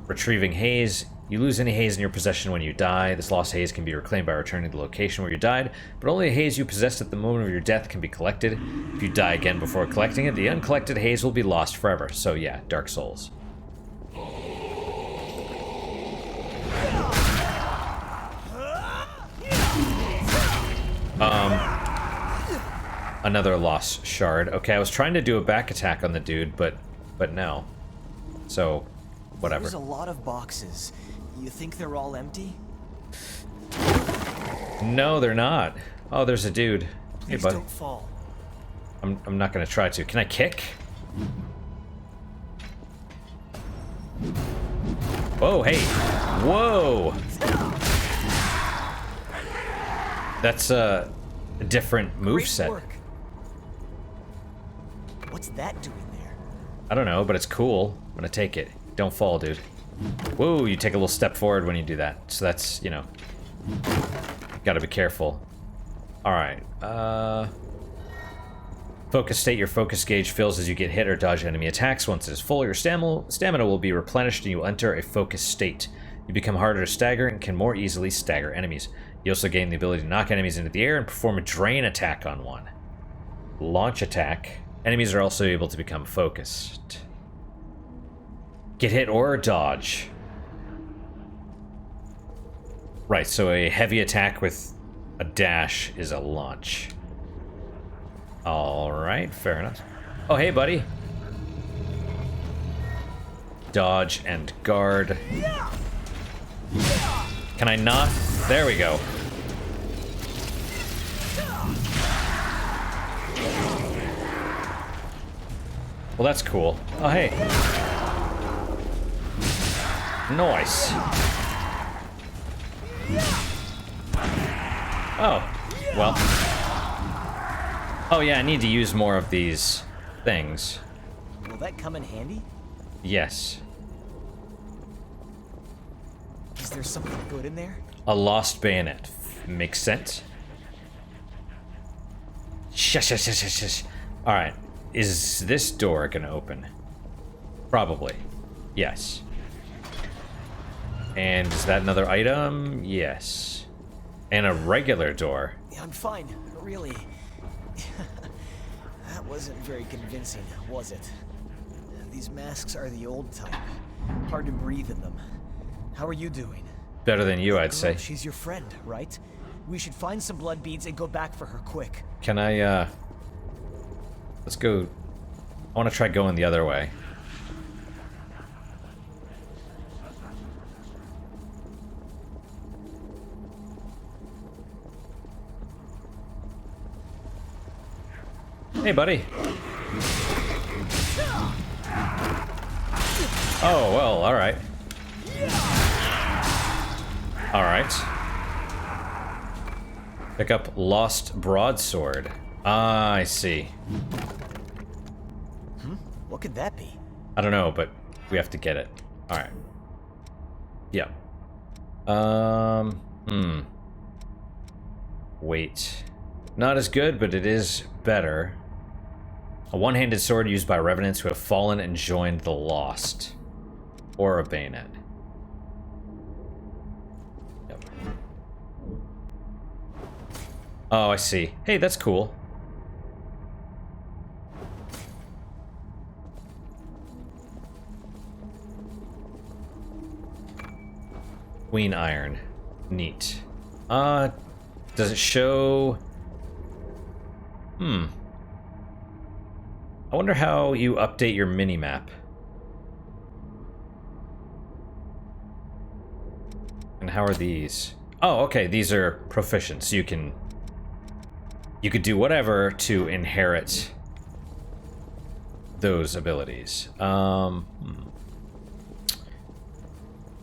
Speaker 1: Retrieving Haze. You lose any Haze in your possession when you die. This lost Haze can be reclaimed by returning to the location where you died, but only a Haze you possessed at the moment of your death can be collected. If you die again before collecting it, the uncollected Haze will be lost forever. So yeah, Dark Souls. Another lost shard. Okay, I was trying to do a back attack on the dude, but no. So, whatever.
Speaker 7: There's a lot of boxes. You think they're all empty?
Speaker 1: No, they're not. Oh, there's a dude. Hey,
Speaker 7: Please
Speaker 1: bud.
Speaker 7: don't fall.
Speaker 1: I'm not gonna try to. Can I kick? Whoa, hey. Whoa! That's a different moveset.
Speaker 7: Great work. What's that doing there?
Speaker 1: I don't know, but it's cool. I'm gonna take it. Don't fall, dude. Whoa, you take a little step forward when you do that. So that's, you know, gotta be careful. Alright, focus state. Your focus gauge fills as you get hit or dodge enemy attacks. Once it is full, your stamina will be replenished and you enter a focus state. You become harder to stagger and can more easily stagger enemies. You also gain the ability to knock enemies into the air and perform a drain attack on one. Launch attack. Enemies are also able to become focused. Get hit or dodge. Right, so a heavy attack with a dash is a launch. Alright, fair enough. Oh, hey, buddy. Dodge and guard. Can I not? There we go. Well, that's cool. Oh, hey. Nice. Oh, well. Oh, yeah, I need to use more of these things.
Speaker 7: Will that come in handy?
Speaker 1: Yes.
Speaker 7: Is there something good in there?
Speaker 1: A lost bayonet. Makes sense. Shush. Alright. Is this door gonna open? Probably. Yes. And is that another item? Yes. And a regular door.
Speaker 7: Yeah, I'm fine, really. That wasn't very convincing, was it? These masks are the old type. Hard to breathe in them. How are you doing?
Speaker 1: Better than you, I'd say.
Speaker 7: She's your friend, right? We should find some blood beads and go back for her quick.
Speaker 1: Can I, let's go. I want to try going the other way. Hey, buddy. Oh, well, alright. Alright. Pick up Lost Broadsword. Ah, I see.
Speaker 7: What could that be?
Speaker 1: I don't know, but We have to get it. Alright. Yeah. Wait. Not as good, but it is better. A one-handed sword used by revenants who have fallen and joined the lost. Or a bayonet. Yep. Oh, I see. Hey, that's cool. Queen Iron. Neat. Does it show... I wonder how you update your mini-map. And how are these? Oh, okay, these are proficient, so you could do whatever to inherit those abilities. Now,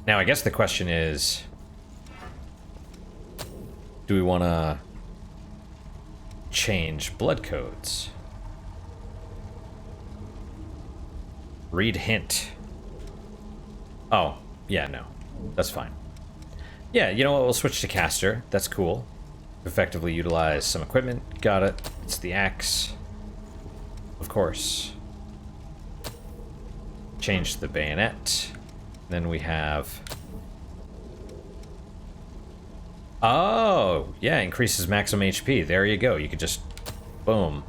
Speaker 1: I guess the question is, do we want to change blood codes? Read hint. Oh, yeah, no. That's fine. Yeah, you know what? We'll switch to caster. That's cool. Effectively utilize some equipment. Got it. It's the axe. Of course. Change the bayonet. Then we have... Oh, yeah, increases maximum HP. There you go. You could just... Boom.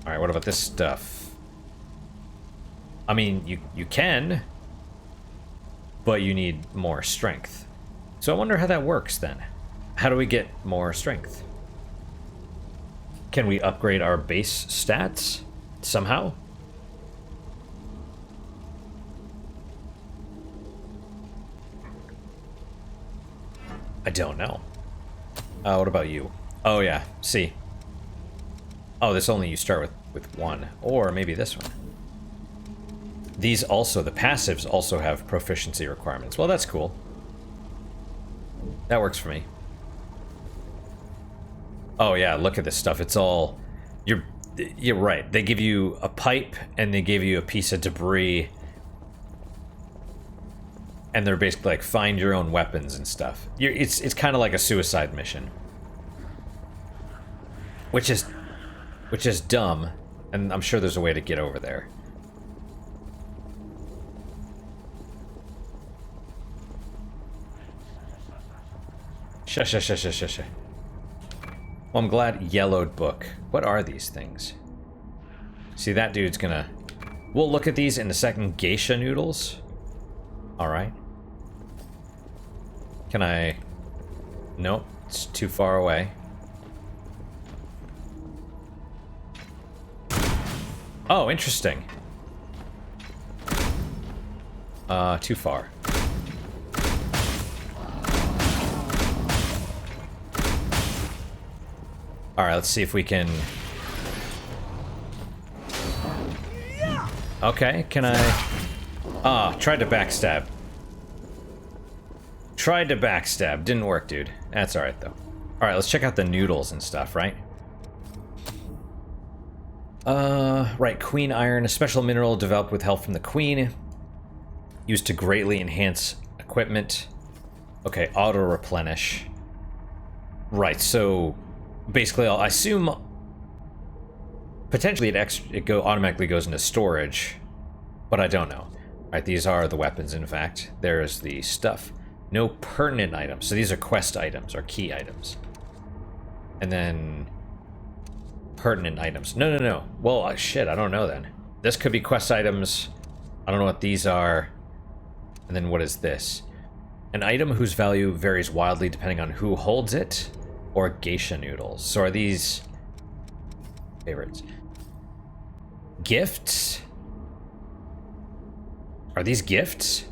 Speaker 1: Alright, what about this stuff? I mean, you can, but you need more strength. So I wonder how that works then. How do we get more strength? Can we upgrade our base stats somehow? I don't know. What about you? Oh yeah, see. Oh, this only you start with one. Or maybe this one. These also, the passives also have proficiency requirements. Well, that's cool. That works for me. Oh yeah, look at this stuff. It's all... You're right. They give you a pipe, and they give you a piece of debris. And they're basically like, find your own weapons and stuff. It's kind of like a suicide mission. Which is dumb, and I'm sure there's a way to get over there. Shush. Well, I'm glad. Yellowed book. What are these things? See, that dude's gonna... We'll look at these in a second. Geisha noodles. Alright. Can I... Nope, it's too far away. Oh, interesting. Too far. Alright, let's see if we can... Okay, can I... tried to backstab. Tried to backstab. Didn't work, dude. That's alright, though. Alright, let's check out the noodles and stuff, right? Right, Queen Iron, a special mineral developed with help from the Queen. Used to greatly enhance equipment. Okay, auto-replenish. Right, so... Basically, I assume... Potentially it automatically goes into storage. But I don't know. Alright, these are the weapons, in fact. There's the stuff. No pertinent items. So these are quest items, or key items. And then... Pertinent items. No. Well, shit, I don't know then. This could be quest items. I don't know what these are. And then what is this? An item whose value varies wildly depending on who holds it, or geisha noodles. So are these... favorites? Gifts? Are these gifts?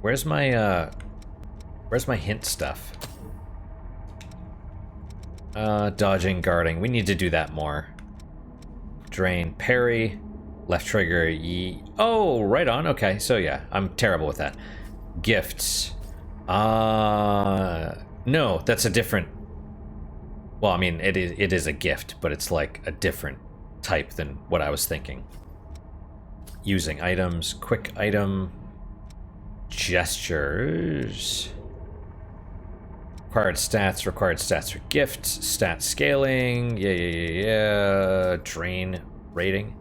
Speaker 1: Where's my hint stuff? Dodging, guarding. We need to do that more. Drain, parry, left trigger, Oh, right on. Okay, so yeah, I'm terrible with that. Gifts. No, that's a different... Well, I mean, it is a gift, but it's like a different type than what I was thinking. Using items, quick item, gestures, required stats for gifts, stat scaling, yeah, drain rating.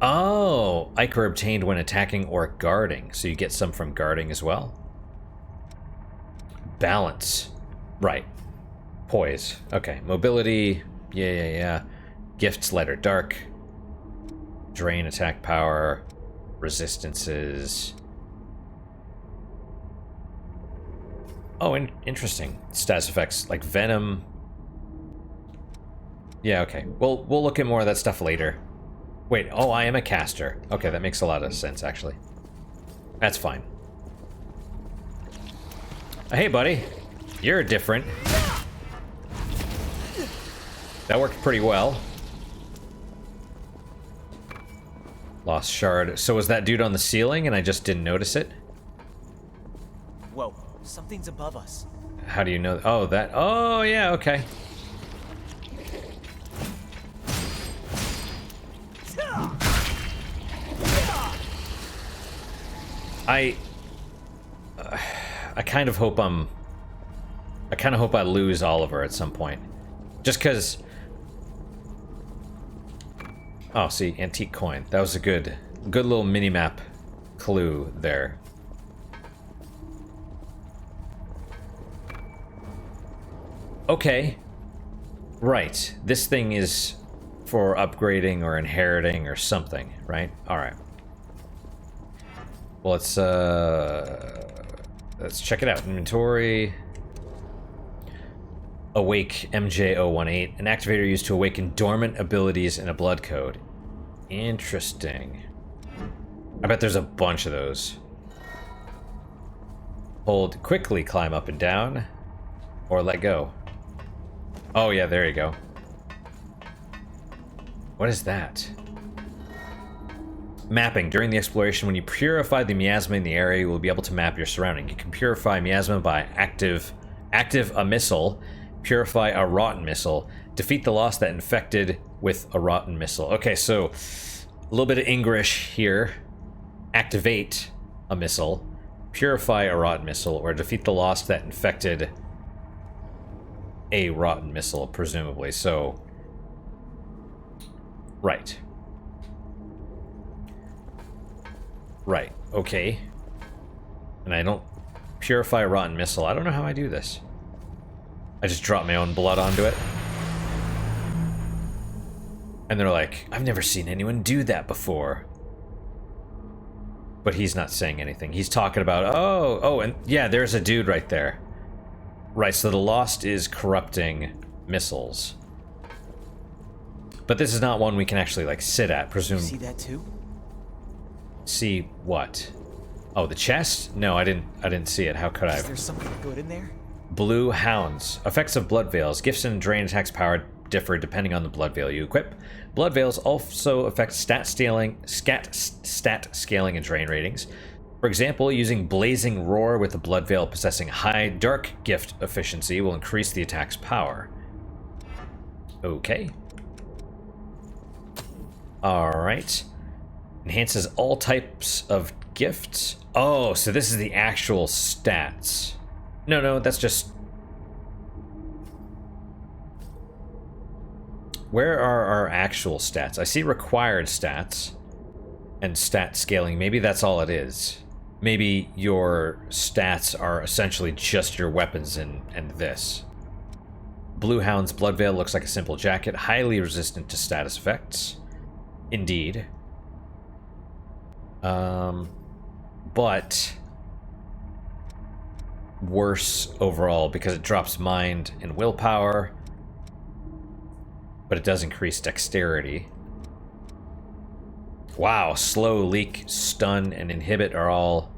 Speaker 1: Oh, Ichor obtained when attacking or guarding, so you get some from guarding as well. Balance, right. Poise, okay. Mobility, yeah. Gifts, light or dark. Drain attack power, resistances. Oh, interesting. Status effects like venom. Yeah, okay. We'll look at more of that stuff later. Wait, oh, I am a caster. Okay, that makes a lot of sense, actually. That's fine. Hey, buddy. You're different. That worked pretty well. Lost shard. So was that dude on the ceiling and I just didn't notice it?
Speaker 7: Whoa, something's above us.
Speaker 1: How do you know? Oh, that. Oh, yeah, okay. I kind of hope I lose Oliver at some point. Just because... Oh, see, antique coin. That was a good little mini-map clue there. Okay. Right. This thing is for upgrading or inheriting or something, right? Alright. Well, let's check it out. Inventory. Awake MJ018, an activator used to awaken dormant abilities in a blood code. Interesting. I bet there's a bunch of those. Hold quickly, climb up and down, or let go. Oh yeah, there you go. What is that? Mapping. During the exploration, when you purify the miasma in the area, you will be able to map your surrounding. You can purify miasma by active a missile. Purify a rotten missile. Defeat the lost that infected with a rotten missile. Okay, so a little bit of English here. Activate a missile. Purify a rotten missile. Or defeat the lost that infected a rotten missile, presumably. So, right. Right, okay. And I don't purify a rotten missile. I don't know how I do this. I just drop my own blood onto it. And they're like, I've never seen anyone do that before. But he's not saying anything. He's talking about, oh, and yeah, there's a dude right there. Right, so the Lost is corrupting missiles. But this is not one we can actually, like, sit at, presume.
Speaker 7: See that too?
Speaker 1: See what? Oh, the chest? No, I didn't see it. How could I?
Speaker 7: Is there something good in there?
Speaker 1: Blue Hounds. Effects of Blood Veils. Gifts and drain attacks power differ depending on the Blood Veil you equip. Blood Veils also affect stat scaling and drain ratings. For example, using Blazing Roar with the Blood Veil possessing high Dark Gift efficiency will increase the attack's power. Okay. Alright. Enhances all types of gifts. Oh, so this is the actual stats. No, that's just... Where are our actual stats? I see required stats and stat scaling. Maybe that's all it is. Maybe your stats are essentially just your weapons and this. Blue Hound's Blood Veil looks like a simple jacket, highly resistant to status effects. Indeed. But worse overall because it drops mind and willpower, but it does increase dexterity. Wow, slow, leak, stun, and inhibit are all...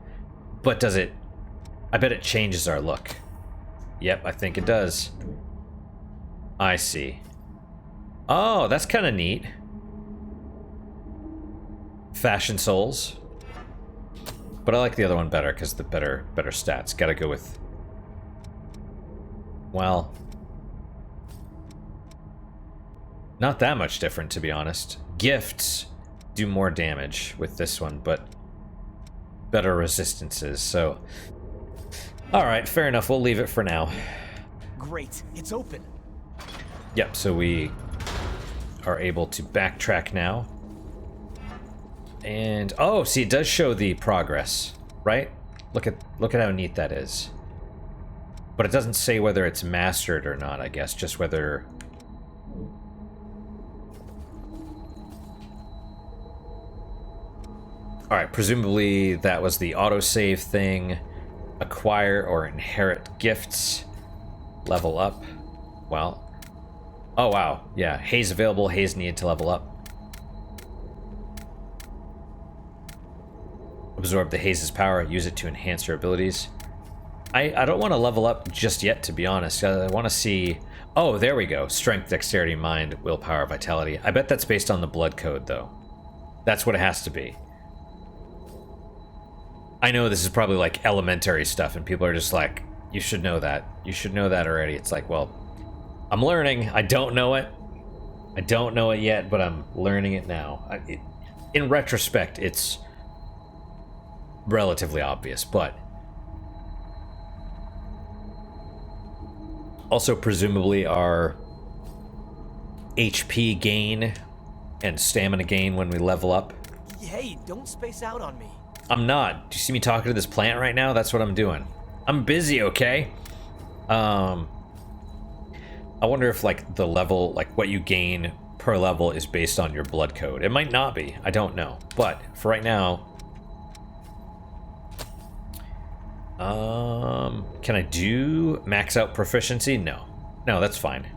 Speaker 1: But does it... I bet it changes our look. Yep, I think it does. I see. Oh, that's kind of neat. Fashion Souls. But I like the other one better because the better stats. Gotta go with... Well... Not that much different, to be honest. Gifts do more damage with this one, but better resistances, so... Alright, fair enough, we'll leave it for now.
Speaker 7: Great, it's open.
Speaker 1: Yep, so we are able to backtrack now. And, oh, see, it does show the progress, right? Look at how neat that is. But it doesn't say whether it's mastered or not, I guess, just whether... Alright, presumably that was the autosave thing. Acquire or inherit gifts. Level up. Well. Oh, wow. Yeah, Haze available. Haze needed to level up. Absorb the Haze's power. Use it to enhance your abilities. I don't want to level up just yet, to be honest. I want to see... Oh, there we go. Strength, dexterity, mind, willpower, vitality. I bet that's based on the blood code, though. That's what it has to be. I know this is probably like elementary stuff, and people are just like, you should know that. You should know that already. It's like, well, I'm learning. I don't know it. I don't know it yet, but I'm learning it now. In retrospect, it's relatively obvious, but... Also, presumably, our HP gain and stamina gain when we level up.
Speaker 7: Hey, don't space out on me.
Speaker 1: I'm not. Do you see me talking to this plant right now? That's what I'm doing. I'm busy, okay? I wonder if, like, the level, like, what you gain per level is based on your blood code. It might not be. I don't know. But, for right now... Can I do max out proficiency? No. No, that's fine.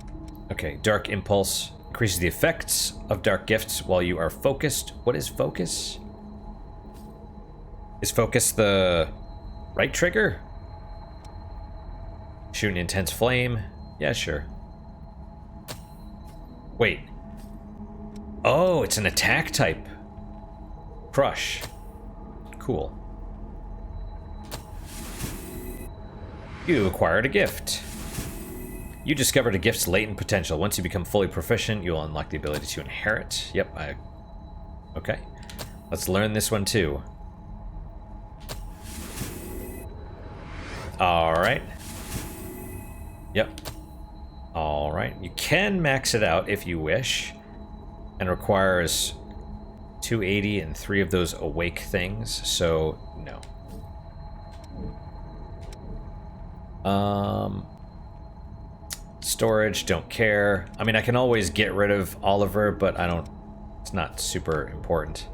Speaker 1: Okay, Dark Impulse increases the effects of dark gifts while you are focused. What is focus? Is focus the right trigger? Shoot an intense flame? Yeah, sure. Wait. Oh, it's an attack type. Crush. Cool. You acquired a gift. You discovered a gift's latent potential. Once you become fully proficient, you'll unlock the ability to inherit. Yep, okay. Let's learn this one too. Alright. Yep. Alright. You can max it out if you wish. And requires 280 and 3 of those awake things, so no. Storage, don't care. I mean, I can always get rid of Oliver, but I don't... It's not super important.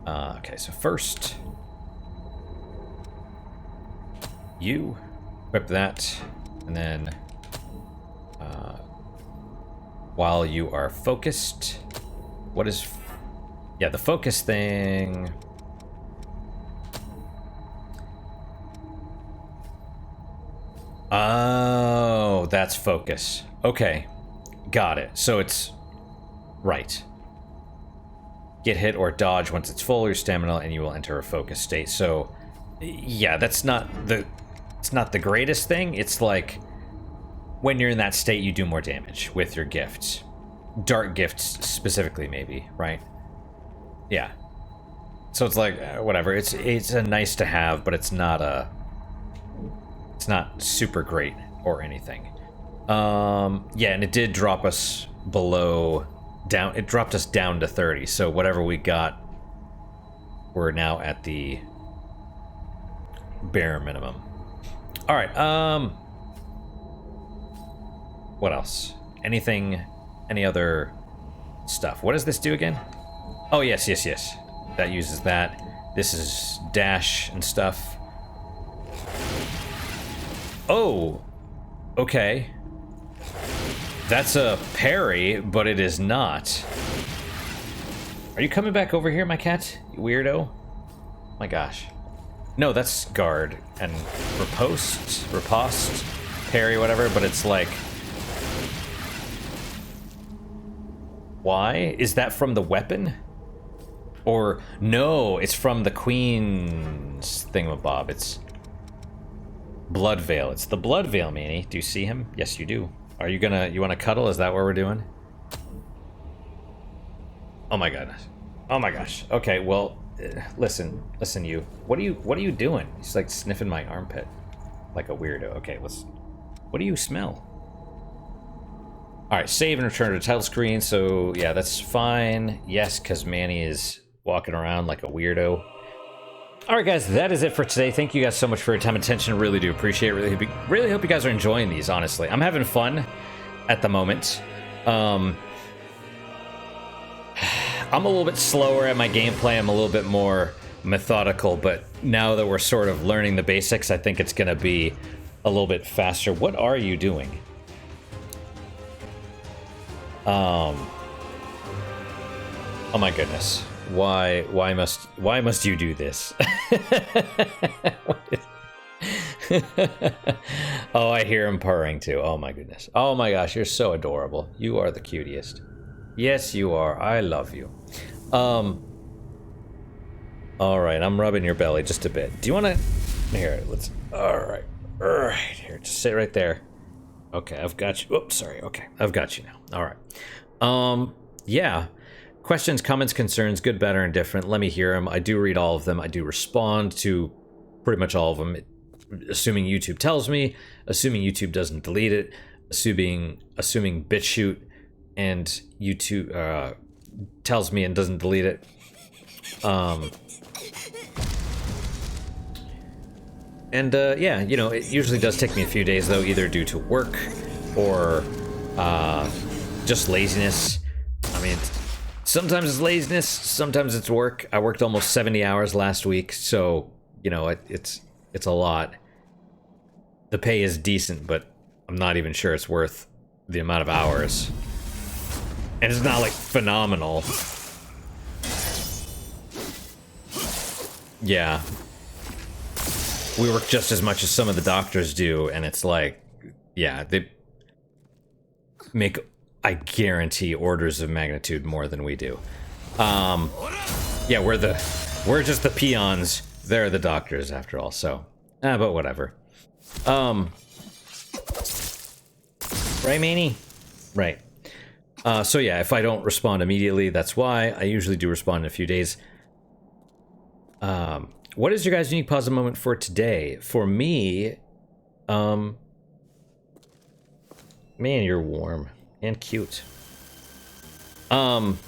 Speaker 1: Okay, so first... You equip that, and then... while you are focused... What is... Yeah, the focus thing... Oh, that's focus. Okay, got it. So it's... Right. Get hit or dodge once it's full, your stamina, and you will enter a focus state. So, yeah, that's not the... It's not the greatest thing. It's like... When you're in that state, you do more damage with your gifts. Dark gifts, specifically, maybe, right? Yeah. So it's like, whatever. It's a nice to have, but it's not a... It's not super great or anything. Yeah, and it did drop us below... Down. It dropped us down to 30, so whatever we got, we're now at the bare minimum. Alright, what else? Anything... Any other stuff? What does this do again? Oh, yes. That uses that. This is dash and stuff. Oh! Okay. That's a parry, but it is not. Are you coming back over here, my cat? You weirdo? My gosh. No, that's guard and riposte, parry, whatever, but it's like... Why? Is that from the weapon? Or, no, it's from the queen's thingamabob. It's Blood Veil. It's the Blood Veil, Manny. Do you see him? Yes, you do. Are you gonna... You wanna cuddle? Is that what we're doing? Oh my goodness. Oh my gosh. Okay, well, listen, you. What are you doing? He's like sniffing my armpit, like a weirdo. Okay, what do you smell? All right, save and return to the title screen. So yeah, that's fine. Yes, because Manny is walking around like a weirdo. All right, guys, that is it for today. Thank you guys so much for your time and attention. Really do appreciate it. Really hope you guys are enjoying these, honestly. I'm having fun at the moment. I'm a little bit slower at my gameplay. I'm a little bit more methodical, but now that we're sort of learning the basics, I think it's going to be a little bit faster. What are you doing? Oh my goodness. Why must you do this? Oh, I hear him purring too. Oh my goodness. Oh my gosh, you're so adorable. You are the cutest. Yes, you are. I love you. All right, I'm rubbing your belly just a bit. Do you want to? Here, let's. All right, here, just sit right there. Okay, I've got you. Oops, sorry. Okay, I've got you now. All right. Yeah. Questions, comments, concerns, good, better, and different. Let me hear them. I do read all of them. I do respond to pretty much all of them, assuming YouTube tells me, assuming YouTube doesn't delete it, assuming BitChute and YouTube tells me and doesn't delete it. Yeah, you know, it usually does take me a few days though, either due to work or just laziness. I mean, sometimes it's laziness, sometimes it's work. I worked almost 70 hours last week, so you know it's a lot. The pay is decent, but I'm not even sure it's worth the amount of hours. And it's not like phenomenal. Yeah. We work just as much as some of the doctors do, and it's like, yeah, they make, I guarantee, orders of magnitude more than we do. Yeah, we're just the peons. They're the doctors after all, so, but whatever. Right, Manny? Right. So yeah, if I don't respond immediately, that's why. I usually do respond in a few days. What is your guys' unique positive moment for today? For me, man, you're warm and cute. I'm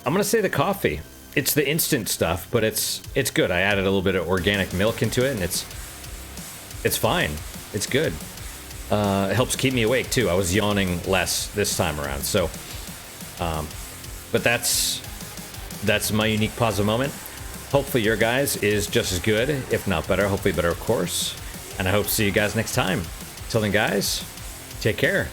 Speaker 1: gonna say the coffee. It's the instant stuff, but it's good. I added a little bit of organic milk into it, and it's fine. It's good. It helps keep me awake too. I was yawning less this time around, so. But that's my unique positive moment. Hopefully your guys is just as good, if not better. Hopefully better, of course. And I hope to see you guys next time. Till then, guys, take care.